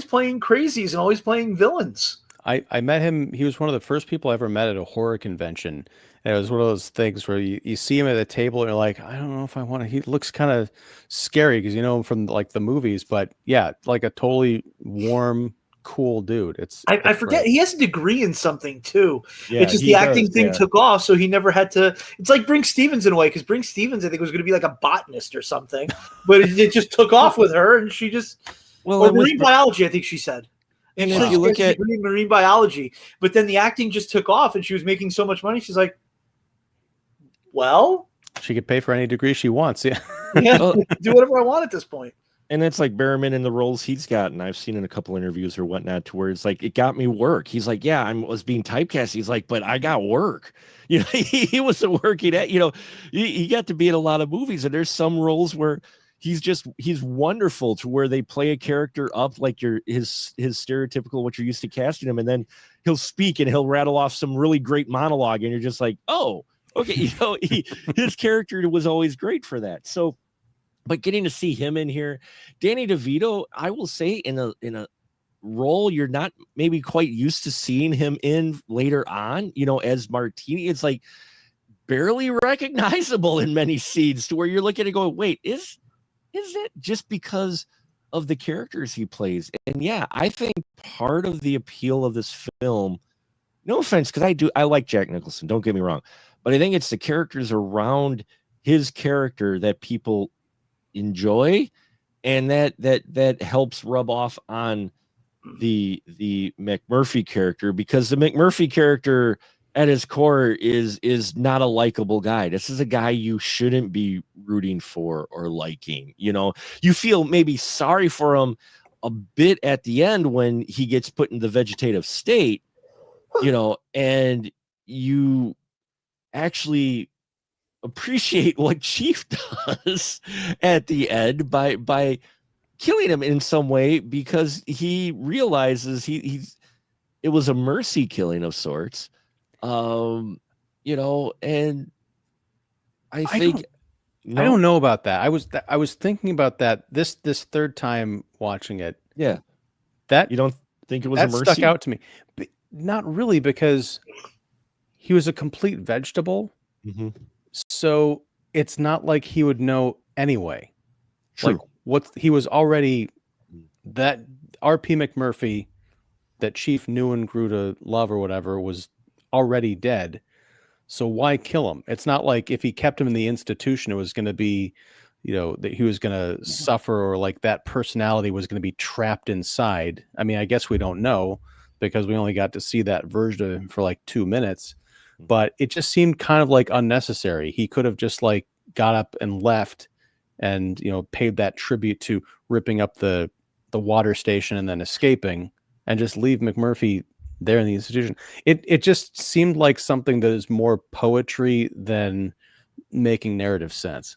playing crazies and always playing villains. I met him. He was one of the first people I ever met at a horror convention. And it was one of those things where you see him at a table and you're like, I don't know if I want to. He looks kind of scary because you know him from like the movies. But yeah, like a totally warm, cool dude. I forget. He has a degree in something too. Yeah, it's just the acting thing took off, so he never had to. It's like Brink Stevens in a way, because Brink Stevens, I think, was going to be like a botanist or something, but it just took off with her, and she just marine biology, I think she said. And if you look at marine biology, but then the acting just took off, and she was making so much money. She's like, well, She could pay for any degree she wants. Yeah. Yeah, do whatever I want at this point. And it's like Berman in the roles he's gotten. I've seen in a couple interviews or whatnot, to where it's like, it got me work. He's like, yeah, I was being typecast. He's like, but I got work. You know, he wasn't working at, you know, he got to be in a lot of movies, and there's some roles where he's wonderful, to where they play a character up like his stereotypical, what you're used to casting him, and then he'll speak and he'll rattle off some really great monologue, and you're just like, oh, okay, you know, his character was always great for that. So, but getting to see him in here, Danny DeVito, I will say, in a role you're not maybe quite used to seeing him in later on, you know, as Martini, it's like barely recognizable in many scenes, to where you're looking at it going, wait, is it just because of the characters he plays? And yeah, I think part of the appeal of this film, no offense, because I like Jack Nicholson, don't get me wrong, but I think it's the characters around his character that people enjoy, and that helps rub off on the McMurphy character, because the McMurphy character at his core is not a likable guy. This is a guy you shouldn't be rooting for or liking. You know, you feel maybe sorry for him a bit at the end when he gets put in the vegetative state, you know, and you actually appreciate what Chief does at the end by killing him in some way, because he realizes it was a mercy killing of sorts, you know. And I think I don't know about that. I was thinking about that this third time watching it. Yeah, that you don't think it was that a mercy? stuck out to me, but not really, because he was a complete vegetable. Mm-hmm. So it's not like he would know anyway. True. Like he was already, that R.P. McMurphy that Chief knew and grew to love or whatever was already dead. So why kill him? It's not like if he kept him in the institution, it was going to be, you know, that he was going to suffer, or like that personality was going to be trapped inside. I mean, I guess we don't know, because we only got to see that version of him for like 2 minutes. But it just seemed kind of like unnecessary. He could have just like got up and left, and, you know, paid that tribute to ripping up the water station and then escaping, and just leave McMurphy there in the institution. It just seemed like something that is more poetry than making narrative sense.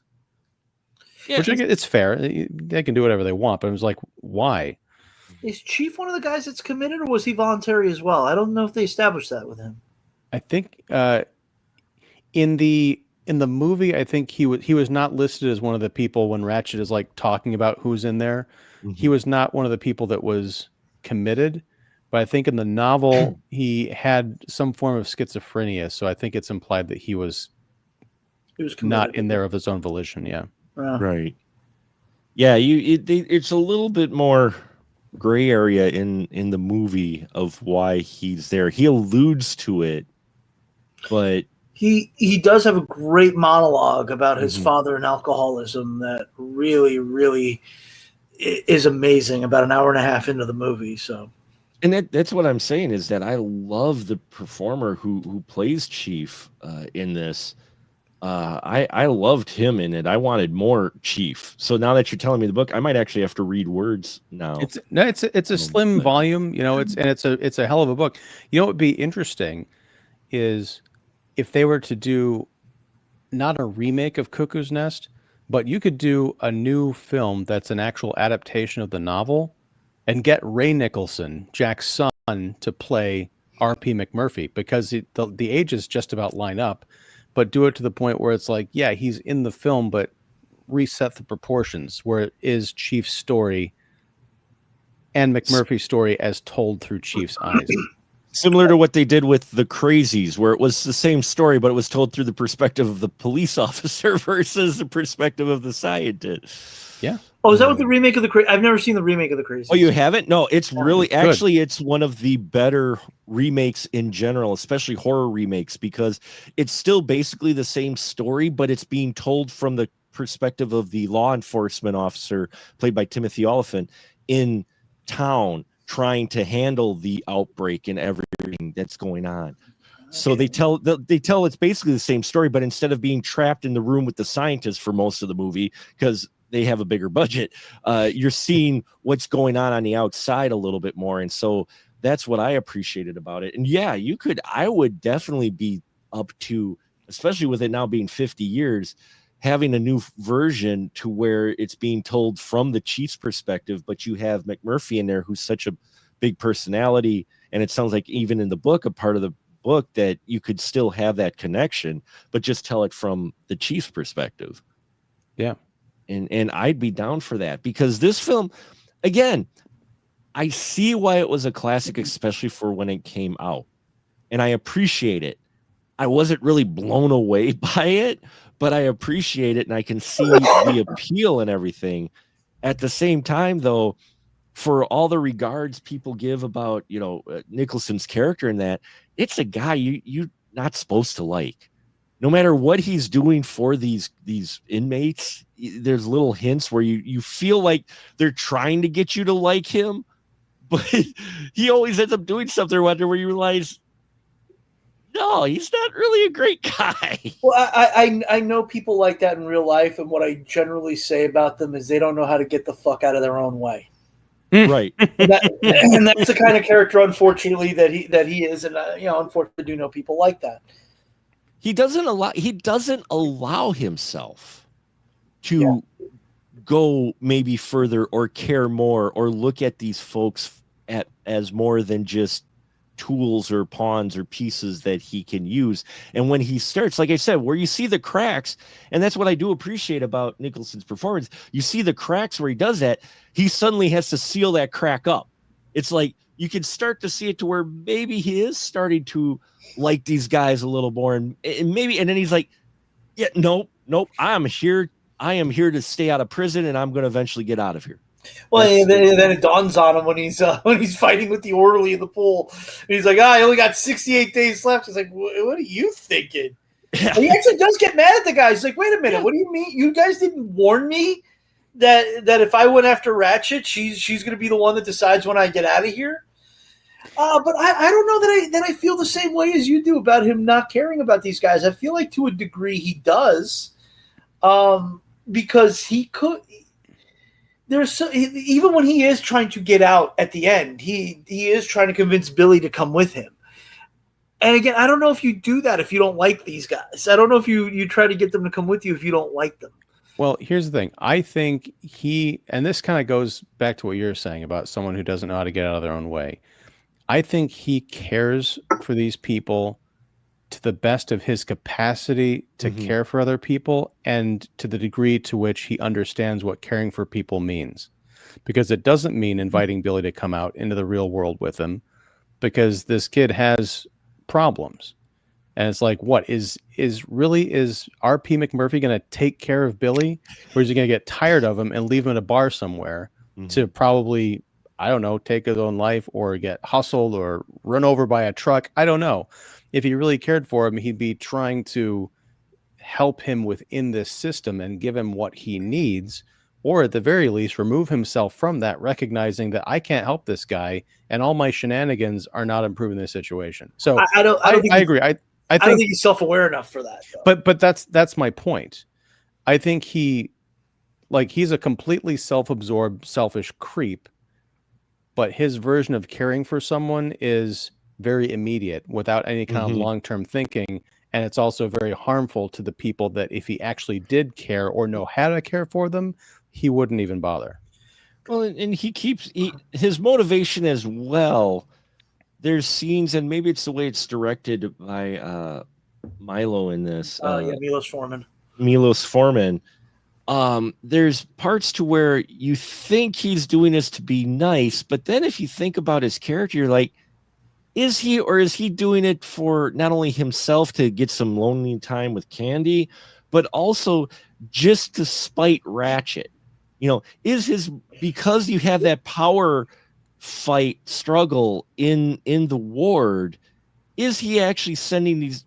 Yeah, which it's fair. They can do whatever they want, but it was like, why? Is Chief one of the guys that's committed, or was he voluntary as well? I don't know if they established that with him. I think in the movie, I think he was not listed as one of the people when Ratched is like talking about who's in there. Mm-hmm. He was not one of the people that was committed, but I think in the novel he had some form of schizophrenia. So I think it's implied that he was not in there of his own volition. Yeah. Right. Yeah. It's a little bit more gray area in the movie of why he's there. He alludes to it, but he does have a great monologue about his father and alcoholism that really, really is amazing. About an hour and a half into the movie, so. And that's what I'm saying, is that I love the performer who plays Chief in this. I loved him in it. I wanted more Chief. So now that you're telling me the book, I might actually have to read words now. It's a slim volume, you know. It's a hell of a book. You know what would be interesting is if they were to do not a remake of Cuckoo's Nest, but you could do a new film that's an actual adaptation of the novel, and get Ray Nicholson, Jack's son, to play R.P. McMurphy, because the ages just about line up. But do it to the point where it's like, yeah, he's in the film, but reset the proportions, where it is Chief's story and McMurphy's story as told through Chief's eyes. Similar to what they did with The Crazies, where it was the same story, but it was told through the perspective of the police officer versus the perspective of the scientist. Yeah. Oh, is that what the remake of the I've never seen the remake of The Crazies. Oh, you haven't? No, it's really, actually, it's one of the better remakes in general, especially horror remakes, because it's still basically the same story, but it's being told from the perspective of the law enforcement officer, played by Timothy Olyphant, in town, trying to handle the outbreak and everything that's going on. So they tell it's basically the same story, but instead of being trapped in the room with the scientists for most of the movie, because they have a bigger budget, you're seeing what's going on the outside a little bit more. And so that's what I appreciated about it. And yeah, I would definitely be up to, especially with it now being 50 years, having a new version to where it's being told from the Chief's perspective, but you have McMurphy in there who's such a big personality. And it sounds like even in the book, a part of the book, that you could still have that connection, but just tell it from the Chief's perspective. Yeah. And I'd be down for that, because this film, again, I see why it was a classic, especially for when it came out. And I appreciate it. I wasn't really blown away by it, but I appreciate it, and I can see the appeal and everything. At the same time, though, for all the regards people give about, Nicholson's character in that, it's a guy you're not supposed to like. No matter what he's doing for these inmates, there's little hints where you feel like they're trying to get you to like him, but he always ends up doing something where you realize, no, he's not really a great guy. Well, I know people like that in real life, and what I generally say about them is they don't know how to get the fuck out of their own way. Right. And that's the kind of character, unfortunately, that he is, and unfortunately, I do know people like that. He doesn't allow himself to go maybe further or care more or look at these folks as more than just tools or pawns or pieces that he can use. And when he starts, like I said, where you see the cracks, and that's what I do appreciate about Nicholson's performance, you see the cracks where he does that, he suddenly has to seal that crack up. It's like you can start to see it to where maybe he is starting to like these guys a little more, and then he's like, yeah, nope, I am here to stay out of prison, and I'm going to eventually get out of here. Well, and then it dawns on him when he's fighting with the orderly in the pool. And he's like, I only got 68 days left. He's like, what are you thinking? And he actually does get mad at the guy. He's like, wait a minute, what do you mean? You guys didn't warn me that if I went after Ratched, she's going to be the one that decides when I get out of here? But I don't know that I feel the same way as you do about him not caring about these guys. I feel like to a degree he does, because he could. Even when he is trying to get out at the end, he is trying to convince Billy to come with him. And again, I don't know if you do that if you don't like these guys. I don't know if you try to get them to come with you if you don't like them. Well, here's the thing. I think and this kind of goes back to what you're saying about someone who doesn't know how to get out of their own way. I think he cares for these people to the best of his capacity to care for other people, and to the degree to which he understands what caring for people means. Because it doesn't mean inviting Billy to come out into the real world with him, because this kid has problems. And it's like, what is R.P. McMurphy going to take care of Billy, or is he going to get tired of him and leave him in a bar somewhere to probably, I don't know, take his own life or get hustled or run over by a truck? I don't know. If he really cared for him, he'd be trying to help him within this system and give him what he needs, or at the very least, remove himself from that, recognizing that I can't help this guy and all my shenanigans are not improving this situation. So I agree. I think he's self-aware enough for that, though. But that's my point. I think he's a completely self-absorbed, selfish creep, but his version of caring for someone is very immediate without any kind of long-term thinking. And it's also very harmful to the people that if he actually did care or know how to care for them, he wouldn't even bother. Well, and his motivation as well. There's scenes, and maybe it's the way it's directed by Milo in this. Milos Forman. There's parts to where you think he's doing this to be nice, but then if you think about his character, you're like, is he doing it for not only himself to get some lonely time with Candy, but also just to spite Ratched? Because you have that power fight struggle in the ward, is he actually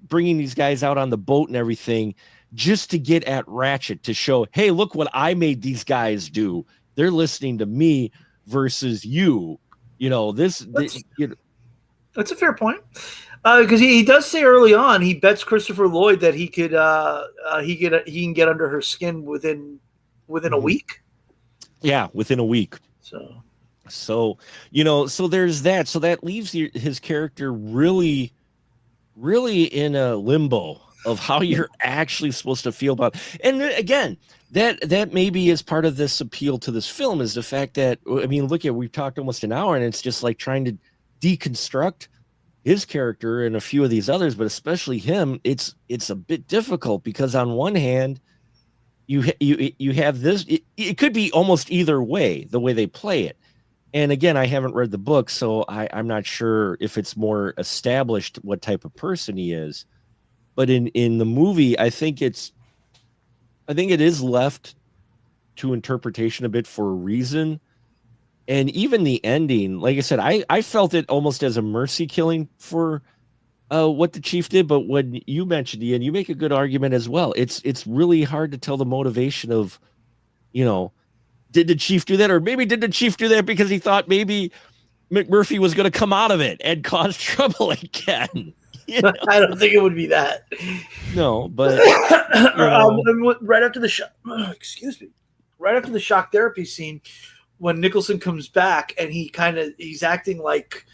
bringing these guys out on the boat and everything just to get at Ratched, to show, hey, look what I made these guys do. They're listening to me versus you. That's a fair point. Because he does say early on, he bets Christopher Lloyd that he can get under her skin within a week. Yeah, within a week. So so there's that. So that leaves his character really in a limbo of how you're actually supposed to feel about it. And again, that maybe is part of this appeal to this film, is the fact that, I mean, we've talked almost an hour, and it's just like trying to deconstruct his character and a few of these others, but especially him. It's a bit difficult because on one hand, you have this. It could be almost either way, the way they play it. And again, I haven't read the book, so I'm not sure if it's more established what type of person he is. But in the movie, I think it is left to interpretation a bit for a reason. And even the ending, like I said, I felt it almost as a mercy killing for what the chief did. But when you mentioned, Ian, you make a good argument as well. It's really hard to tell the motivation of, did the chief do that? Or maybe did the chief do that because he thought maybe McMurphy was going to come out of it and cause trouble again? I don't think it would be that. No, but right after the shock, excuse me, right after the shock therapy scene, when Nicholson comes back and he's acting like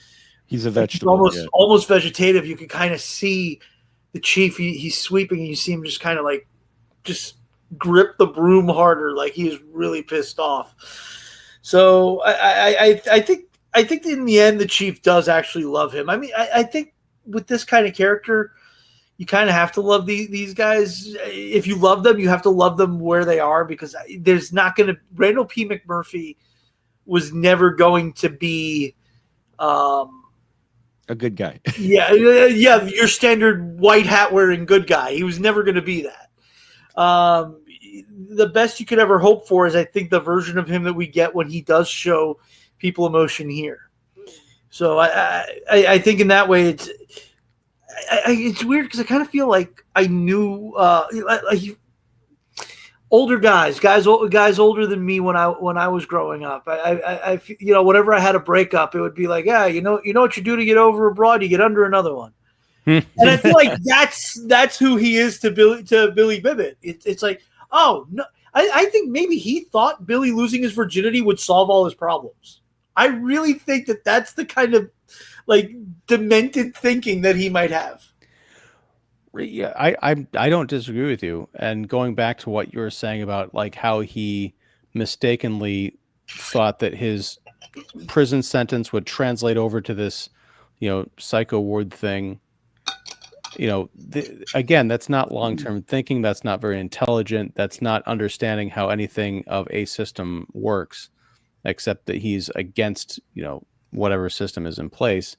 he's a vegetable, almost vegetative. You can kind of see the chief. He's sweeping, and you see him just kind of like just grip the broom harder, like he is really pissed off. So I think in the end the chief does actually love him. I mean, I think with this kind of character, you kind of have to love these guys. If you love them, you have to love them where they are, because there's not going to. Randall P. McMurphy was never going to be a good guy. yeah, your standard white hat wearing good guy. He was never going to be that. The best you could ever hope for is, I think, the version of him that we get when he does show people emotion here. So I think in that way it's weird, because I kind of feel like I knew older guys older than me when I was growing up. I whenever I had a breakup, it would be like, yeah, you know what you do to get over a broad, you get under another one. And I feel like that's who he is to Billy Bibbit. It's like, oh no, I think maybe he thought Billy losing his virginity would solve all his problems. I really think that's the kind of like demented thinking that he might have. Yeah, I don't disagree with you. And going back to what you were saying about like how he mistakenly thought that his prison sentence would translate over to this, psycho ward thing. Again, that's not long-term thinking. That's not very intelligent. That's not understanding how anything of a system works, except that he's against, whatever system is in place.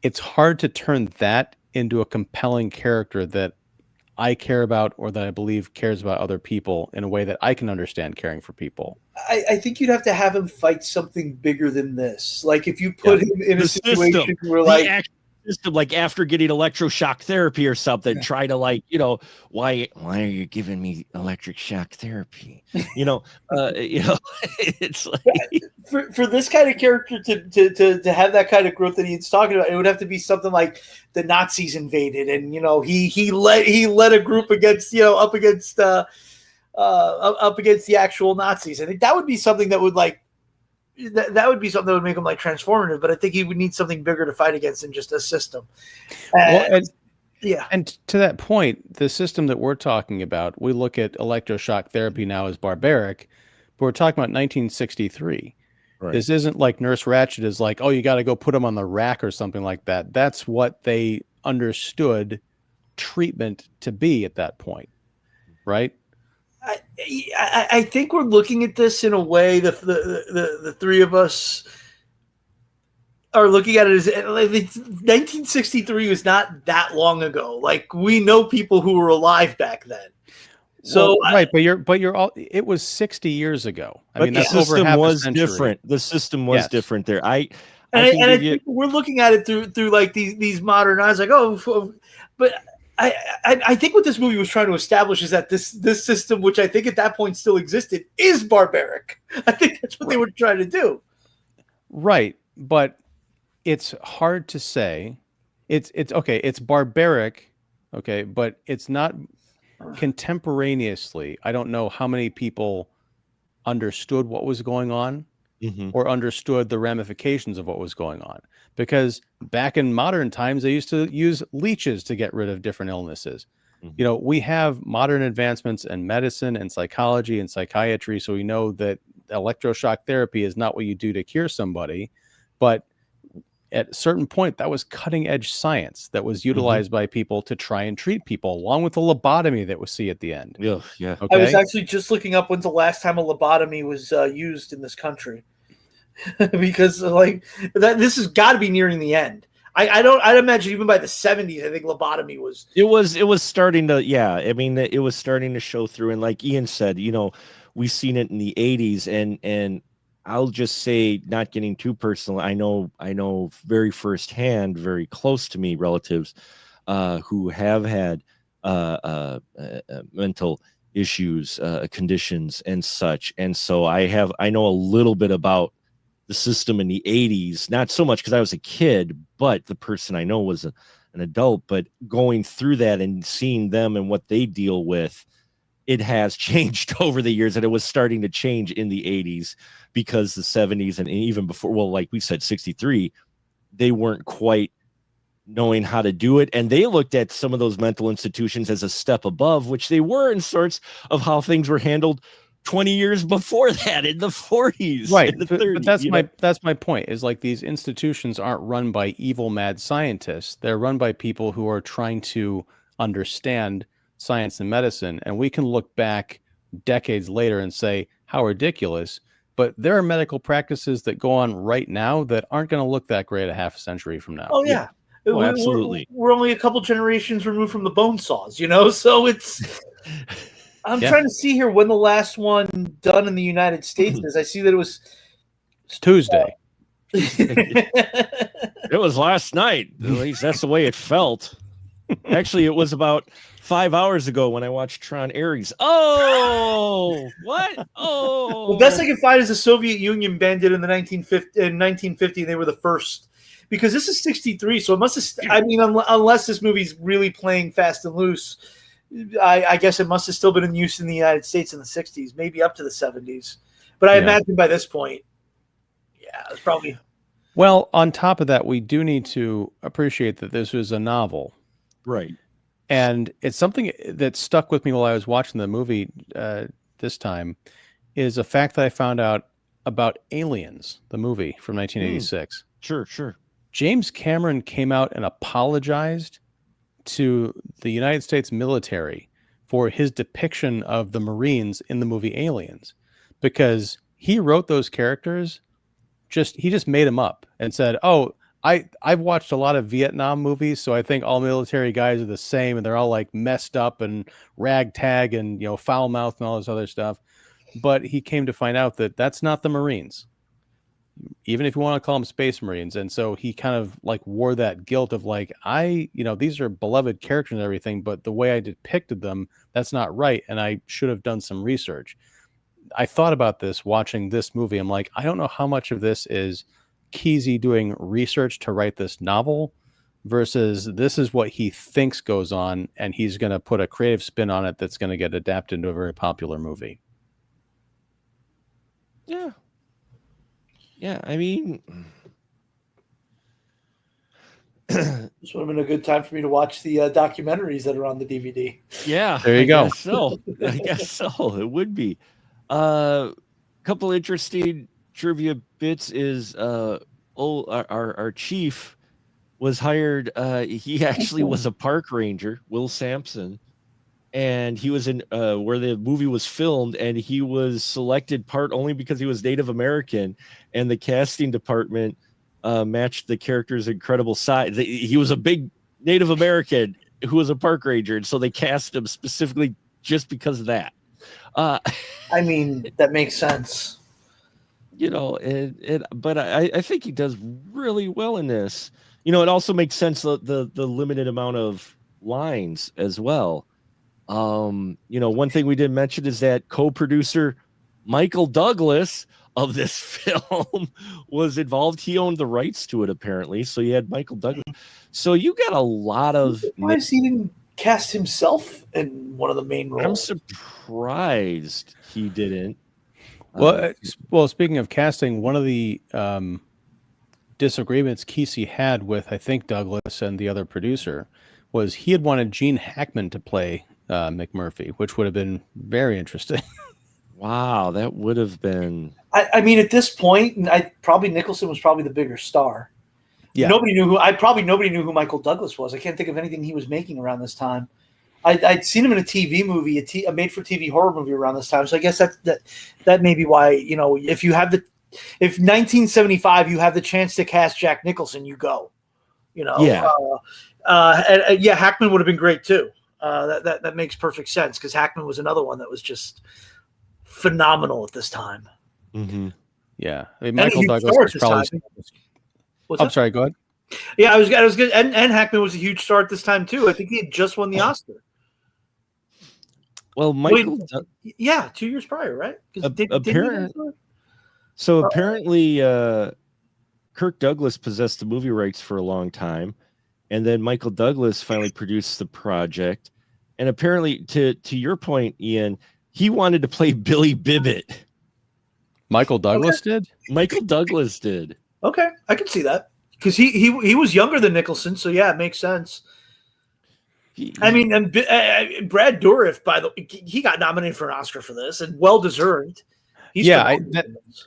It's hard to turn that into a compelling character that I care about, or that I believe cares about other people in a way that I can understand caring for people. I think you'd have to have him fight something bigger than this. Like if you put him in a situation where like system, like after getting electroshock therapy or something, try to why are you giving me electric shock therapy? It's like for this kind of character to have that kind of growth that he's talking about, it would have to be something like the Nazis invaded, and he led a group against up against the actual Nazis. I think that would be something that would that would be something that would make him like transformative, but I think he would need something bigger to fight against than just a system. And to that point, the system that we're talking about, we look at electroshock therapy now as barbaric, but we're talking about 1963. Right. This isn't like Nurse Ratched is like, oh, you got to go put him on the rack or something like that. That's what they understood treatment to be at that point, right? I think we're looking at this in a way that the three of us are looking at it as 1963 was not that long ago. Like we know people who were alive back then. So right, but you're all. It was 60 years ago. I mean, the that's over system half was a century. different. The system was different there. I think we're looking at it through like these modern eyes, like but. I think what this movie was trying to establish is that this system, which I think at that point still existed, is barbaric. I think that's what they were trying to do. Right. But it's hard to say. It's okay. It's barbaric, okay, but it's not contemporaneously. I don't know how many people understood what was going on Mhm. or understood the ramifications of what was going on. Because back in modern times, they used to use leeches to get rid of different illnesses. Mhm. We have modern advancements in medicine and psychology and psychiatry, so we know that electroshock therapy is not what you do to cure somebody, but at a certain point, that was cutting edge science that was utilized by people to try and treat people, along with the lobotomy that we see at the end. Yeah, yeah. I was Okay. actually just looking up when's the last time a lobotomy was used in this country, because like that this has got to be nearing the end. I'd imagine even by the 70s, I think lobotomy was. It was starting to, yeah. I mean, it was starting to show through, and like Ian said, we've seen it in the 80s, and I'll just say, not getting too personal, I know very firsthand, very close to me, relatives who have had mental issues, conditions, and such, and so I know a little bit about the system in the 80s, not so much because I was a kid, but the person I know was an adult, but going through that and seeing them and what they deal with, it has changed over the years, and it was starting to change in the 80s because the 70s and even before, well, like we said, 63, they weren't quite knowing how to do it, and they looked at some of those mental institutions as a step above, which they were in sorts of how things were handled 20 years before that, in the 40s, Right, in the but 30s. that's my point, is like these institutions aren't run by evil mad scientists. They're run by people who are trying to understand science and medicine, and we can look back decades later and say how ridiculous, but there are medical practices that go on right now that aren't going to look that great a half a century from now. Oh yeah, Oh, absolutely. We're only a couple generations removed from the bone saws, so it's. I'm Yeah. trying to see here when the last one done in the United States is. I see that it was It's Tuesday. It was last night. At least that's the way it felt. Actually, it was about 5 hours ago when I watched Tron Ares. Oh, what? Oh, The best I can find is the Soviet Union banned it in the 1950. They were the first, because this is 63, so it must have. I mean, unless this movie's really playing fast and loose, I guess it must have still been in use in the United States in the 60s, maybe up to the 70s. But I imagine by this point, yeah, it's probably. Well, on top of that, we do need to appreciate that this was a novel. right. And it's something that stuck with me while I was watching the movie this time, is a fact that I found out about Aliens, the movie from 1986. Sure. James Cameron came out and apologized to the United States military for his depiction of the Marines in the movie Aliens, because he wrote those characters, he just made them up and said, "Oh, I've watched a lot of Vietnam movies, so I think all military guys are the same, and they're all like messed up and ragtag and foul mouthed and all this other stuff." But he came to find out that that's not the Marines, even if you want to call them Space Marines. And so he kind of like wore that guilt of like, these are beloved characters and everything, but the way I depicted them, that's not right. And I should have done some research. I thought about this watching this movie. I'm like, I don't know how much of this is Kesey doing research to write this novel versus this is what he thinks goes on, and he's going to put a creative spin on it that's going to get adapted into a very popular movie. Yeah, I mean, This would have been a good time for me to watch the documentaries that are on the DVD. yeah, There you go. I guess so. It would be. Couple interesting trivia bits is our chief was hired. He actually was a park ranger, Will Sampson, and he was in where the movie was filmed, and he was selected part only because he was Native American, and the casting department matched the character's incredible size. He was a big Native American who was a park ranger, and so they cast him specifically just because of that. I mean, that makes sense. But I think he does really well in this. It also makes sense the limited amount of lines as well. One thing we didn't mention is that co-producer Michael Douglas of this film was involved. He owned the rights to it, apparently. So you had Michael Douglas. So you got a lot of. Why is he didn't cast himself in one of the main roles? I'm surprised he didn't. Well, speaking of casting, one of the disagreements Kesey had with, I think, Douglas and the other producer was he had wanted Gene Hackman to play McMurphy, which would have been very interesting. Wow, that would have been. I mean, at this point, Nicholson was probably the bigger star. Yeah. Nobody knew who Michael Douglas was. I can't think of anything he was making around this time. I'd seen him in a TV movie, a made-for-TV horror movie around this time. So I guess that may be why, if 1975 you have the chance to cast Jack Nicholson, you go. Yeah. Hackman would have been great too. That makes perfect sense because Hackman was another one that was just phenomenal at this time. Mm-hmm. Yeah, I mean, Michael Douglas was probably. I'm sorry. Go ahead. Yeah, I was good. And Hackman was a huge star at this time too. I think he had just won the Oscar. Well, Michael. 2 years prior, right? Apparently, Kirk Douglas possessed the movie rights for a long time, and then Michael Douglas finally produced the project. And apparently, to your point, Ian, he wanted to play Billy Bibbit. Michael Douglas did? Michael Douglas did. Okay, I can see that because he was younger than Nicholson, so yeah, it makes sense. And Brad Dourif, by the way, he got nominated for an Oscar for this, and well deserved.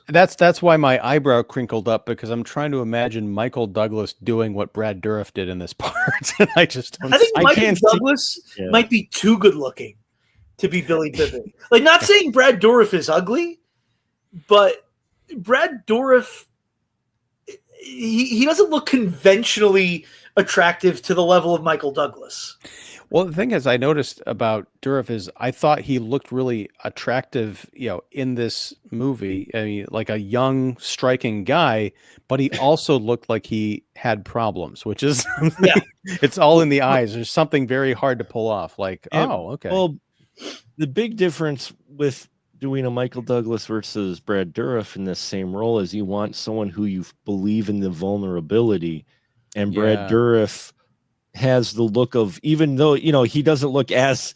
That's why my eyebrow crinkled up because I'm trying to imagine Michael Douglas doing what Brad Dourif did in this part, and I just don't. I think Michael Douglas might be too good looking to be Billy Bibbit. Like, not saying Brad Dourif is ugly, but Brad Dourif, he doesn't look conventionally attractive to the level of Michael Douglas. Well, the thing is, I noticed about Dourif is I thought he looked really attractive, in this movie. I mean, like a young, striking guy, but he also looked like he had problems, which is, it's all in the eyes. There's something very hard to pull off. Like, okay. Well, the big difference with doing a Michael Douglas versus Brad Dourif in this same role is you want someone who you believe in the vulnerability, and Brad Dourif has the look of, even though he doesn't look as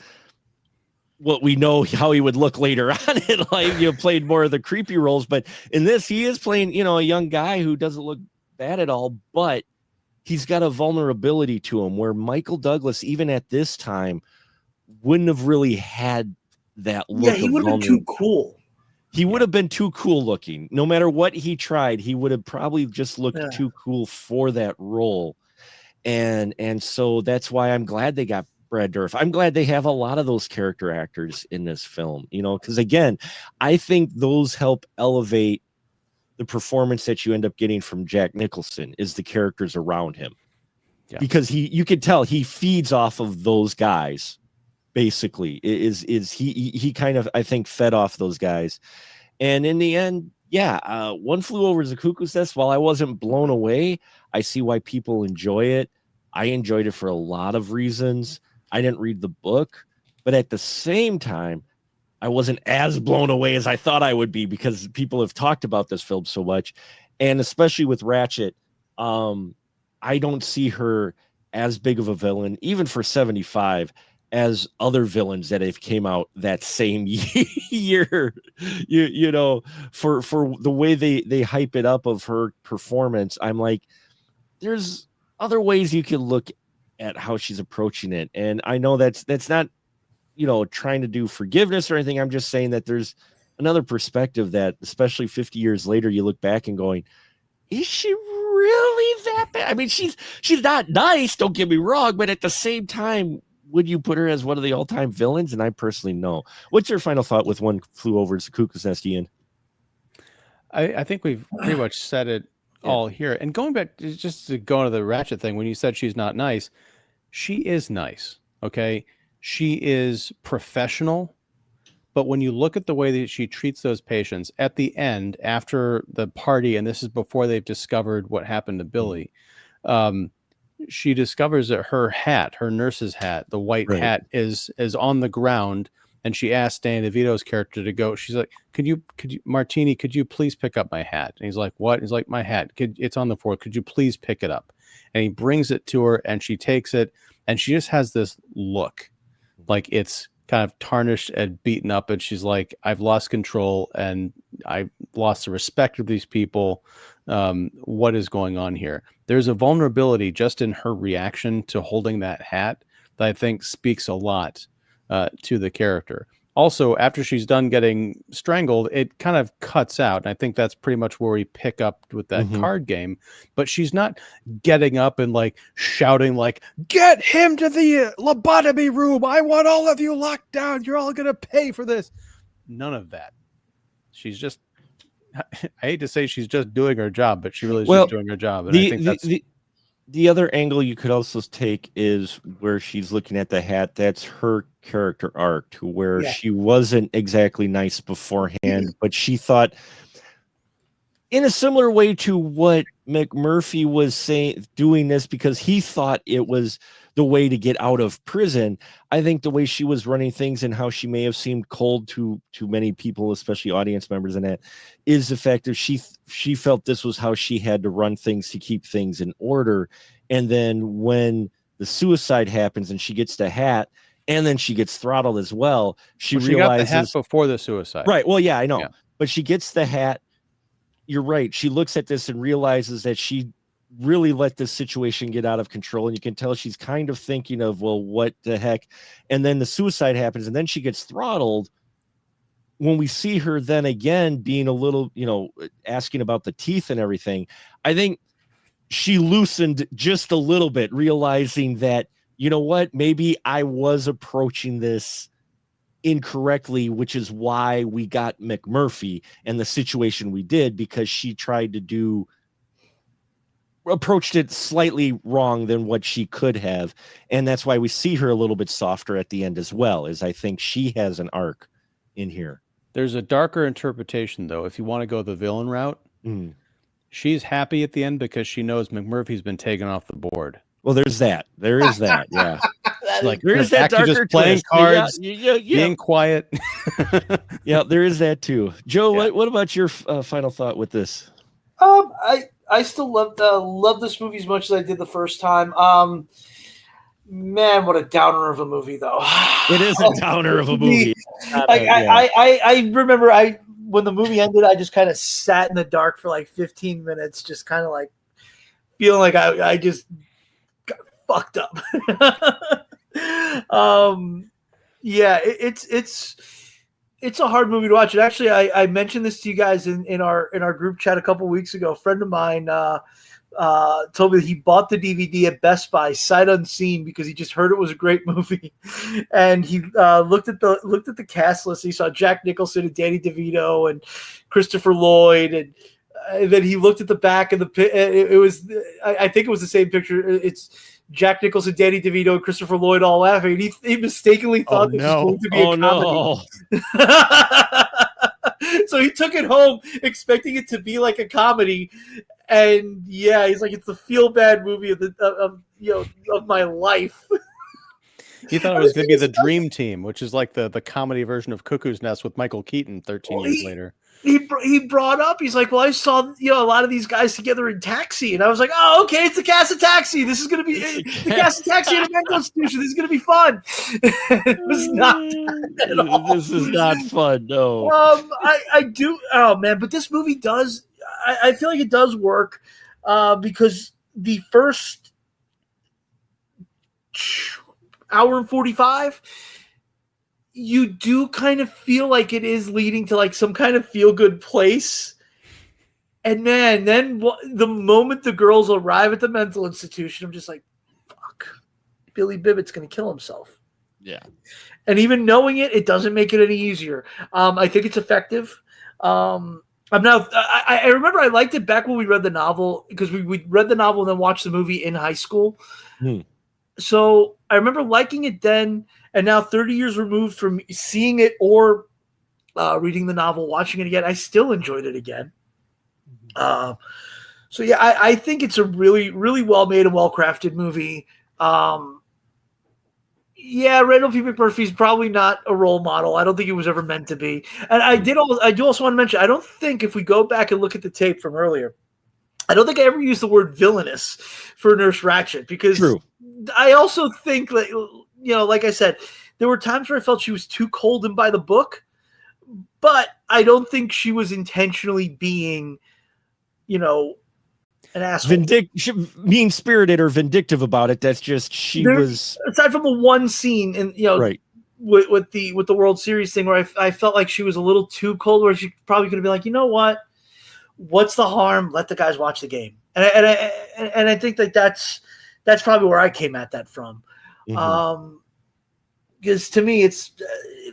what we know how he would look later on in life, played more of the creepy roles, but in this he is playing a young guy who doesn't look bad at all, but he's got a vulnerability to him where Michael Douglas, even at this time, wouldn't have really had that look. He would have been too cool. He would have been too cool looking. No matter what he tried, he would have probably just looked too cool for that role. And so that's why I'm glad they got Brad Dourif. I'm glad they have a lot of those character actors in this film, because again, I think those help elevate the performance that you end up getting from Jack Nicholson is the characters around him. Yeah. Because you could tell he feeds off of those guys. Basically, he kind of, I think, fed off those guys. And in the end, One Flew Over the Cuckoo's Nest, while I wasn't blown away, I see why people enjoy it. I enjoyed it for a lot of reasons. I didn't read the book, but at the same time, I wasn't as blown away as I thought I would be because people have talked about this film so much. And especially with Ratched, I don't see her as big of a villain, even for 75, as other villains that have came out that same year, for the way they hype it up of her performance. I'm like, there's other ways you can look at how she's approaching it. And I know that's not, trying to do forgiveness or anything. I'm just saying that there's another perspective that, especially 50 years later, you look back and going, is she really that bad? I mean, she's not nice, don't get me wrong, but at the same time, would you put her as one of the all-time villains? And I personally know. What's your final thought with One Flew Over the Cuckoo's Nest, Ian? I think we've pretty much said it all here. And going back, just to go into the Ratched thing, when you said she's not nice, she is nice, okay? She is professional, but when you look at the way that she treats those patients at the end, after the party, and this is before they've discovered what happened to Billy, she discovers that her nurse's hat, the white hat, is on the ground, and she asked Danny DeVito's character to go. She's like, could you, Martini, could you please pick up my hat? And he's like, what? He's like, my hat. It's on the floor. Could you please pick it up? And he brings it to her, and she takes it, and she just has this look like it's kind of tarnished and beaten up. And she's like, I've lost control, and I've lost the respect of these people. What is going on here? There's a vulnerability just in her reaction to holding that hat that I think speaks a lot to the character. Also, after she's done getting strangled, it kind of cuts out. And I think that's pretty much where we pick up with that card game. But she's not getting up and like shouting like, get him to the lobotomy room. I want all of you locked down. You're all going to pay for this. None of that. She's just, I hate to say she's just doing her job, but she really is just doing her job. And I think that's the other angle you could also take is where she's looking at the hat. That's her character arc, to where she wasn't exactly nice beforehand, but she thought, in a similar way to what McMurphy was saying, doing this because he thought it was the way to get out of prison. I think the way she was running things and how she may have seemed cold to many people, especially audience members, in that is the fact that she felt this was how she had to run things to keep things in order. And then when the suicide happens and she gets the hat, and then she gets throttled as well, she realizes got the hat before the suicide. Right. Well, yeah, I know. Yeah. But she gets the hat. You're right. She looks at this and realizes that she really let this situation get out of control. And you can tell she's kind of thinking of, well, what the heck? And then the suicide happens, and then she gets throttled. When we see her then again being a little, asking about the teeth and everything, I think she loosened just a little bit, realizing that, you know what, maybe I was approaching this incorrectly, which is why we got McMurphy and the situation we did, because she tried to approached it slightly wrong than what she could have. And that's why we see her a little bit softer at the end as well, is I think she has an arc in here. There's a darker interpretation, though. If you want to go the villain route, she's happy at the end because she knows McMurphy's been taken off the board. Well, there's that. There is that. Yeah. Like, there is that darker just playing twist. Cards, being quiet. Yeah, there is that too. Joe, what about your final thought with this? I still love this movie as much as I did the first time. Man, what a downer of a movie, though. It is a downer of a movie. I remember when the movie ended, I just kind of sat in the dark for like 15 minutes, just kind of like feeling like I just got fucked up. It's a hard movie to watch. And actually, I mentioned this to you guys in our group chat a couple weeks ago. A friend of mine told me that he bought the DVD at Best Buy sight unseen because he just heard it was a great movie, and he looked at the cast list. He saw Jack Nicholson and Danny DeVito and Christopher Lloyd, and then he looked at the back of the it was I think it was the same picture. It's Jack Nicholson, Danny DeVito, and Christopher Lloyd all laughing. And he mistakenly thought this was going to be a comedy. No. So he took it home expecting it to be like a comedy. And yeah, he's like, it's the feel bad movie of my life. He thought it was going to be the Dream Team, which is like the comedy version of Cuckoo's Nest with Michael Keaton 13 years later. He brought up, he's like, well, I saw a lot of these guys together in Taxi, and I was like, oh, okay, it's the cast of Taxi. This is going to be the cast of Taxi in a mental institution. This is going to be fun. It was not at all. This is not fun. No. I do. Oh man, but this movie does. I feel like it does work because the first hour and 45. You do kind of feel like it is leading to like some kind of feel-good place. And man, then the moment the girls arrive at the mental institution, I'm just like, fuck, Billy Bibbitt's going to kill himself. Yeah. And even knowing it doesn't make it any easier. I think it's effective. I remember I liked it back when we read the novel, because we read the novel and then watched the movie in high school. So I remember liking it then, and now 30 years removed from seeing it or reading the novel, watching it again, I still enjoyed it again. So yeah, I think it's a really, really well-made and well-crafted movie. Yeah, Randall P. McMurphy's probably not a role model. I don't think he was ever meant to be. And I do also want to mention, I don't think if we go back and look at the tape from earlier, I don't think I ever used the word villainous for Nurse Ratched, because True. I also think that, like I said, there were times where I felt she was too cold and by the book, but I don't think she was intentionally being, an asshole. Mean-spirited or vindictive about it. That's just was. Aside from the one scene, and right. with the World Series thing, where I felt like she was a little too cold, where she probably could have been like, you know what? What's the harm? Let the guys watch the game. And I think that that's probably where I came at that from. Mm-hmm. Because to me, it's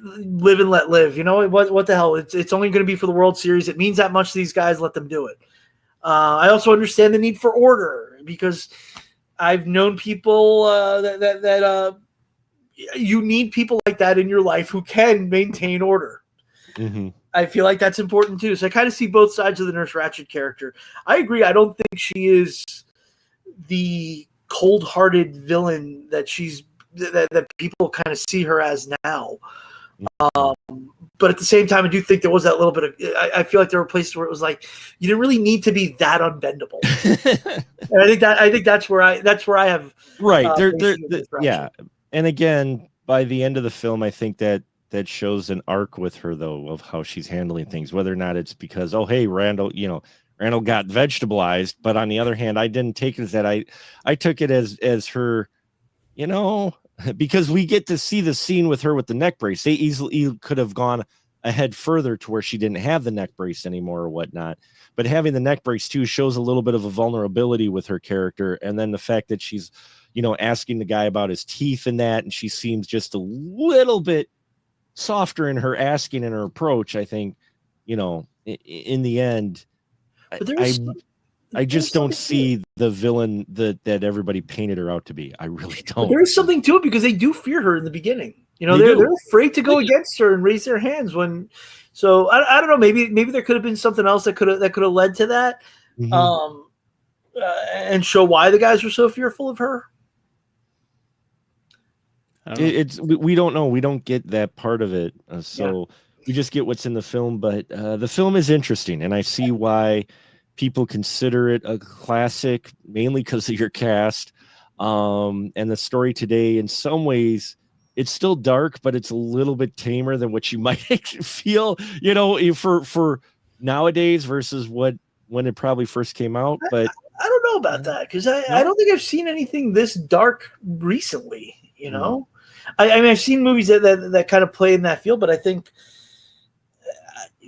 live and let live. What the hell? It's only going to be for the World Series. It means that much to these guys. Let them do it. I also understand the need for order, because I've known people that you need people like that in your life who can maintain order. Mm-hmm. I feel like that's important too. So I kind of see both sides of the Nurse Ratched character. I agree. I don't think she is the cold-hearted villain that that people kind of see her as now. But at the same time, I do think there was that little bit of. I feel like there were places where it was like you didn't really need to be that unbendable. And I think that's where I have right yeah. And again, by the end of the film, I think that shows an arc with her, though, of how she's handling things, whether or not it's because, oh, hey, Randall got vegetableized. But on the other hand, I didn't take it as that. I took it as her, because we get to see the scene with her with the neck brace. They easily could have gone ahead further to where she didn't have the neck brace anymore or whatnot. But having the neck brace too shows a little bit of a vulnerability with her character. And then the fact that she's, asking the guy about his teeth and that, and she seems just a little bit softer in her asking and her approach. I think, in the end, I just don't see the villain that everybody painted her out to be. I really don't. But there is something to it, because they do fear her in the beginning. They're afraid to go against her and raise their hands when. So I don't know. Maybe there could have been something else that could have led to that, mm-hmm. And show why the guys were so fearful of her. We don't know. We don't get that part of it. We just get what's in the film. But the film is interesting, and I see why people consider it a classic, mainly because of your cast. And the story today, in some ways, it's still dark, but it's a little bit tamer than what you might feel, for nowadays versus when it probably first came out. But I don't know about that, because I don't think I've seen anything this dark recently. I mean, I've seen movies that kind of play in that field, but I think,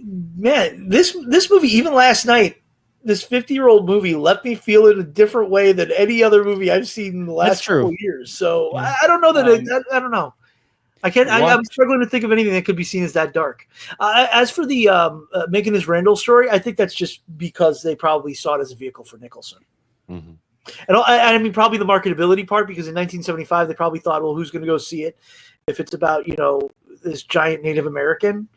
man, this movie, even last night, this 50-year-old movie left me feeling a different way than any other movie I've seen in the last couple years. So I don't know that I don't know. I can't. I'm struggling to think of anything that could be seen as that dark. As for the making this Randall story, I think that's just because they probably saw it as a vehicle for Nicholson. Mm-hmm. And I mean, probably the marketability part, because in 1975 they probably thought, well, who's going to go see it if it's about this giant Native American?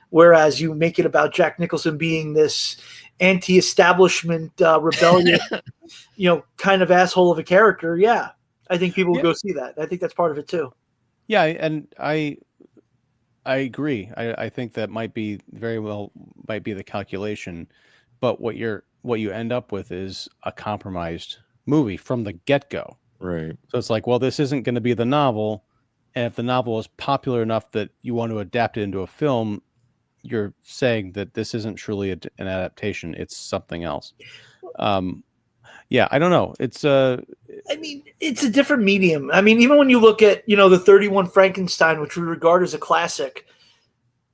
Whereas you make it about Jack Nicholson being this anti-establishment, rebellious, kind of asshole of a character. Yeah, I think people will go see that. I think that's part of it too. Yeah, and I agree. I think that might be the calculation, but what you end up with is a compromised movie from the get-go. Right. So it's like, well, this isn't going to be the novel, and if the novel is popular enough that you want to adapt it into a film, you're saying that this isn't truly an adaptation; it's something else. Yeah, I don't know. It's I mean, it's a different medium. I mean, even when you look at the 31 Frankenstein, which we regard as a classic,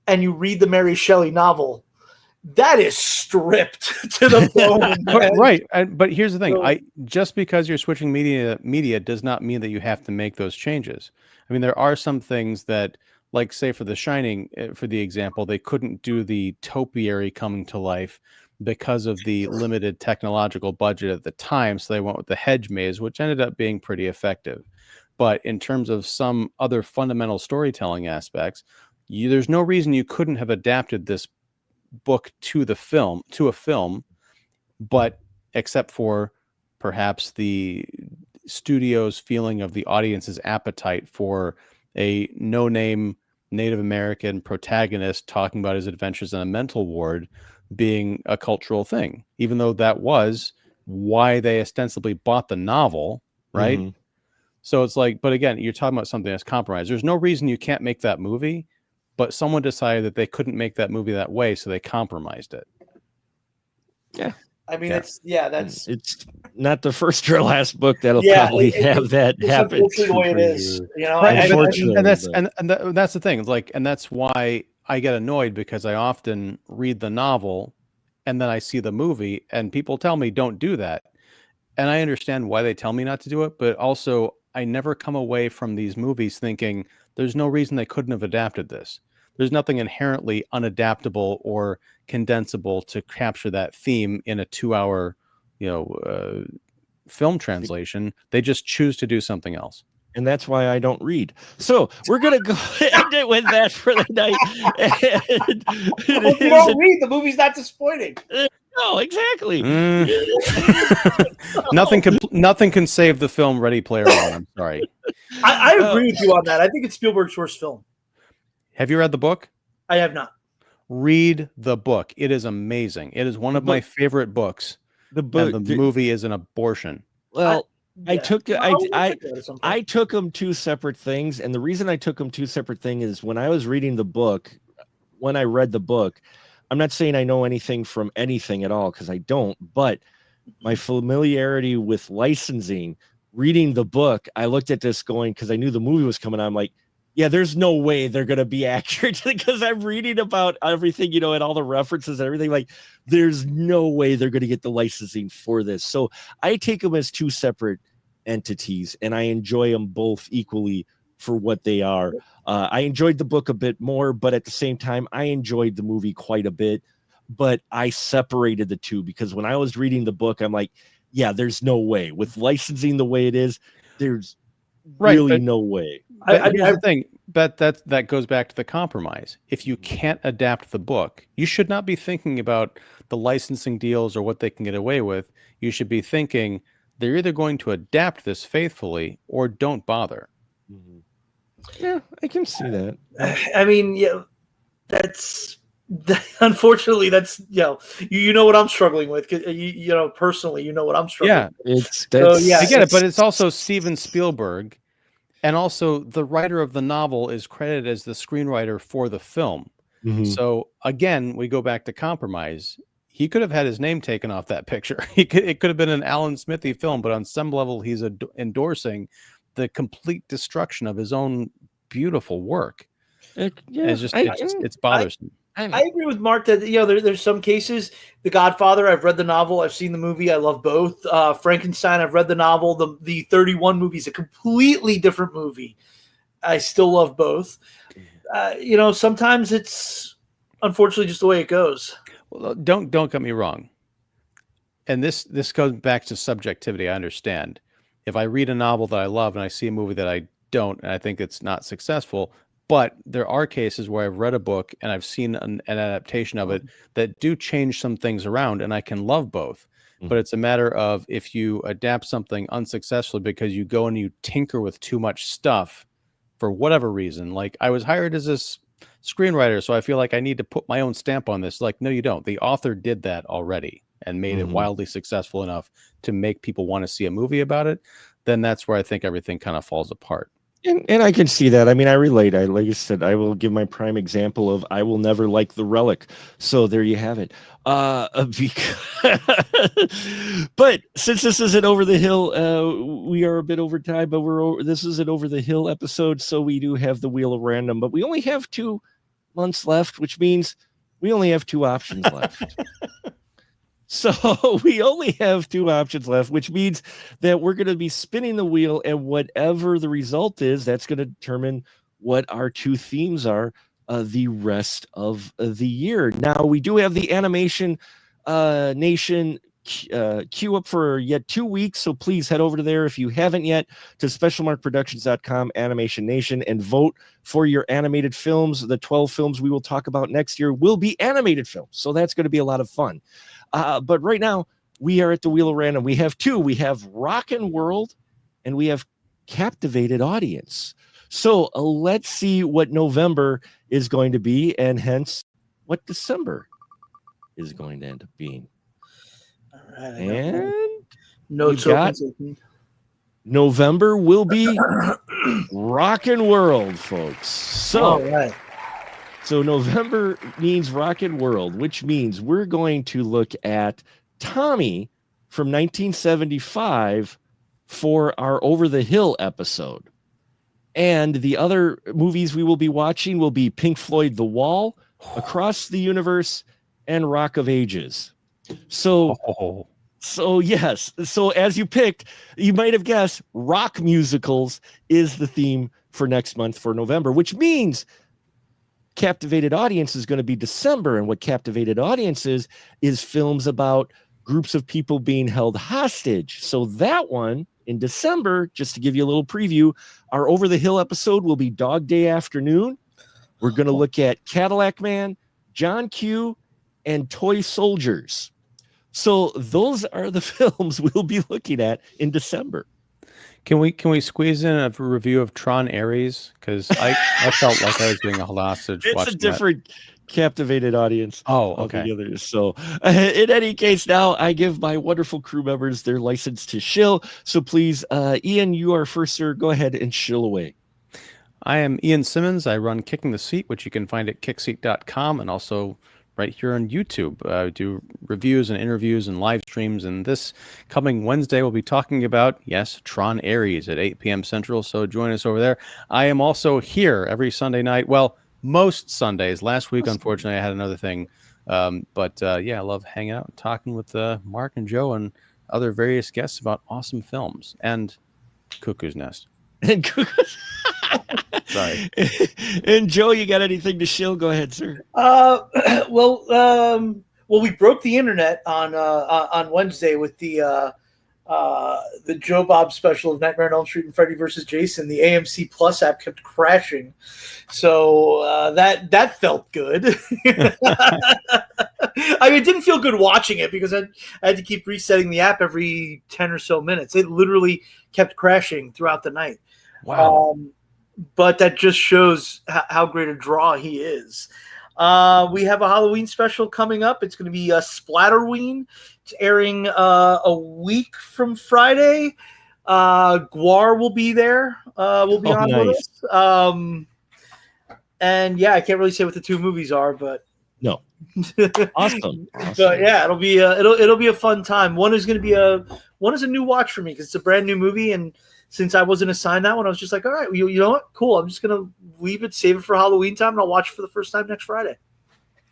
and you read the Mary Shelley novel, that is stripped to the bone. Right. But here's the thing. Just because you're switching media does not mean that you have to make those changes. I mean, there are some things that, like, say, for The Shining, for the example, they couldn't do the topiary coming to life because of the limited technological budget at the time. So they went with the hedge maze, which ended up being pretty effective. But in terms of some other fundamental storytelling aspects, there's no reason you couldn't have adapted this book to a film, but except for perhaps the studio's feeling of the audience's appetite for a no-name Native American protagonist talking about his adventures in a mental ward being a cultural thing, even though that was why they ostensibly bought the novel, right? Mhm. So it's like, but again, you're talking about something that's compromised. There's no reason you can't make that movie, but someone decided that they couldn't make that movie that way, so they compromised it. Yeah. I mean, Yeah. It's not the first or last book that'll Yeah, probably have that it's happen. unfortunately the way it for is. you. You know, Right, Unfortunately, and that's but- that's the thing. Like, and that's why I get annoyed, because I often read the novel and then I see the movie, and people tell me don't do that, and I understand why they tell me not to do it, but also I never come away from these movies thinking there's no reason they couldn't have adapted this. There's nothing inherently unadaptable or condensable to capture that theme in a 2-hour, film translation. They just choose to do something else. And that's why I don't read. So we're gonna go end it with that for the night. And well, if you don't read, the movie's not disappointing. No, exactly. Nothing can save the film Ready Player One. I'm sorry. I agree with you on that. I think it's Spielberg's worst film. Have you read the book? I have not. Read the book. It is amazing. It is one of my favorite books. The book, and the movie is an abortion. Well, Yeah. I took Well, I took them two separate things, and the reason I took them two separate things is when I was reading the book, when I read the book, I'm not saying I know anything from anything at all, because I don't, but my familiarity with licensing, reading the book, I looked at this going, because I knew the movie was coming on, I'm like, yeah, there's no way they're going to be accurate, because I'm reading about everything, and all the references and everything. Like, there's no way they're going to get the licensing for this. So I take them as two separate entities, and I enjoy them both equally for what they are. I enjoyed the book a bit more, but at the same time, I enjoyed the movie quite a bit. But I separated the two, because when I was reading the book, I'm like, yeah, there's no way with licensing the way it is. There's really no way. Here's the thing, that goes back to the compromise. If you can't adapt the book, you should not be thinking about the licensing deals or what they can get away with. You should be thinking they're either going to adapt this faithfully or don't bother. Mm-hmm. Yeah, I can see that. I mean, yeah, unfortunately, that's you know what I'm struggling with. Personally, you know what I'm struggling with. I get it, but it's also Steven Spielberg. And also, the writer of the novel is credited as the screenwriter for the film. Mm-hmm. So, again, we go back to compromise. He could have had his name taken off that picture. It could have been an Alan Smithy film, but on some level, he's endorsing the complete destruction of his own beautiful work. It's bothersome. I agree with Mark that there's some cases. The Godfather, I've read the novel, I've seen the movie, I love both. Frankenstein, I've read the novel. The 31 movie is a completely different movie. I still love both. Sometimes it's unfortunately just the way it goes. Well, don't get me wrong. And this goes back to subjectivity. I understand. If I read a novel that I love and I see a movie that I don't, and I think it's not successful. But there are cases where I've read a book and I've seen an adaptation of it that do change some things around, and I can love both. Mm-hmm. But it's a matter of, if you adapt something unsuccessfully because you go and you tinker with too much stuff for whatever reason. Like, I was hired as a screenwriter, so I feel like I need to put my own stamp on this. Like, no, you don't. The author did that already and made it wildly successful enough to make people want to see a movie about it. Then that's where I think everything kind of falls apart. And I can see that. I mean, I relate. Like you said, I will give my prime example of I will never like The Relic. So there you have it. But since this isn't Over the Hill, we are a bit over time, but this is an Over the Hill episode. So we do have the Wheel of Random, but we only have 2 months left, which means we only have 2 options left. So we only have 2 options left, which means that we're going to be spinning the wheel, and whatever the result is, that's going to determine what our 2 themes are the rest of the year. Now, we do have the Animation Nation queue up for yet 2 weeks, so please head over to there if you haven't yet, to specialmarkproductions.com, Animation Nation, and vote for your animated films. The 12 films we will talk about next year will be animated films, so that's going to be a lot of fun. But right now, we are at the Wheel of Random. We have 2. We have Rockin' World, and we have Captivated Audience. So let's see what November is going to be, and hence what December is going to end up being. All right, And notes you got open. November will be Rockin' World, folks. So, all right. So November means Rockin' World, which means we're going to look at Tommy from 1975 for our Over the Hill episode. And the other movies we will be watching will be Pink Floyd The Wall, Across the Universe, and Rock of Ages. So yes. So as you picked, you might have guessed rock musicals is the theme for next month for November, which means Captivated Audience is going to be December. And what Captivated Audience is films about groups of people being held hostage. So that one in December, just to give you a little preview, our Over the Hill episode will be Dog Day Afternoon. We're going to look at Cadillac Man, John Q, and Toy Soldiers. So those are the films we'll be looking at in December. Can we squeeze in a review of Tron Ares? Because I felt like I was being held hostage. It's a different Captivated Audience. Oh, okay. Altogether. So in any case, now I give my wonderful crew members their license to shill. So please, Ian, you are first, sir. Go ahead and shill away. I am Ian Simmons. I run Kicking the Seat, which you can find at kickseat.com and also right here on YouTube. I do reviews and interviews and live streams. And this coming Wednesday, we'll be talking about, yes, Tron Ares at 8 p.m. Central. So join us over there. I am also here every Sunday night. Well, most Sundays. Last week, unfortunately, I had another thing. But I love hanging out and talking with Mark and Joe and other various guests about awesome films and Cuckoo's Nest. And Cuckoo's. Sorry. And Joe, you got anything to shill? Go ahead, sir. Well, we broke the internet on Wednesday with the Joe Bob special of Nightmare on Elm Street and Freddy vs. Jason. The AMC Plus app kept crashing, so that felt good. I mean, it didn't feel good watching it because I had to keep resetting the app every 10 or so minutes. It literally kept crashing throughout the night. Wow. But that just shows how great a draw he is. We have a Halloween special coming up. It's going to be Splatterween. It's airing a week from Friday. Guar will be there. Will be on with us. And yeah, I can't really say what the two movies are, but no. Awesome. But yeah, it'll be a fun time. One is a new watch for me because it's a brand new movie, and since I wasn't assigned that one, I was just like, all right, you know what? Cool. I'm just going to leave it, save it for Halloween time, and I'll watch it for the first time next Friday.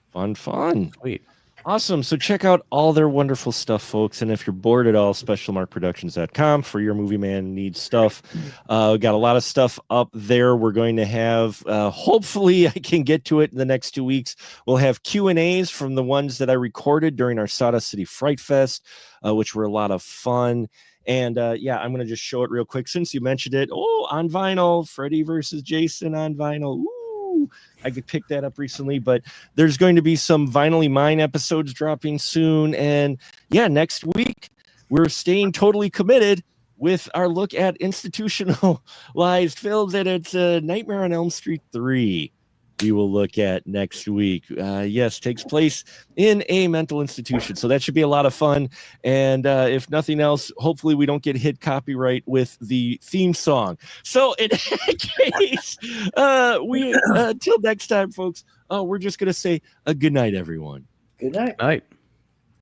Fun. Sweet. Awesome. So check out all their wonderful stuff, folks. And if you're bored at all, specialmarkproductions.com for your movie man needs stuff. Got a lot of stuff up there. We're going to have, hopefully I can get to it in the next 2 weeks. We'll have Q&As from the ones that I recorded during our Sawdust City Fright Fest, which were a lot of fun. And I'm going to just show it real quick since you mentioned it. Oh, on vinyl, Freddy versus Jason on vinyl. Ooh, I picked that up recently, but there's going to be some Vinylly Mine episodes dropping soon. And yeah, next week we're staying totally committed with our look at institutionalized films, and it's Nightmare on Elm Street 3. We will look at next week. Yes, takes place in a mental institution. So that should be a lot of fun. And if nothing else, hopefully we don't get hit copyright with the theme song. So in any case, till next time, folks, we're just going to say a good night, everyone. Good night. Night.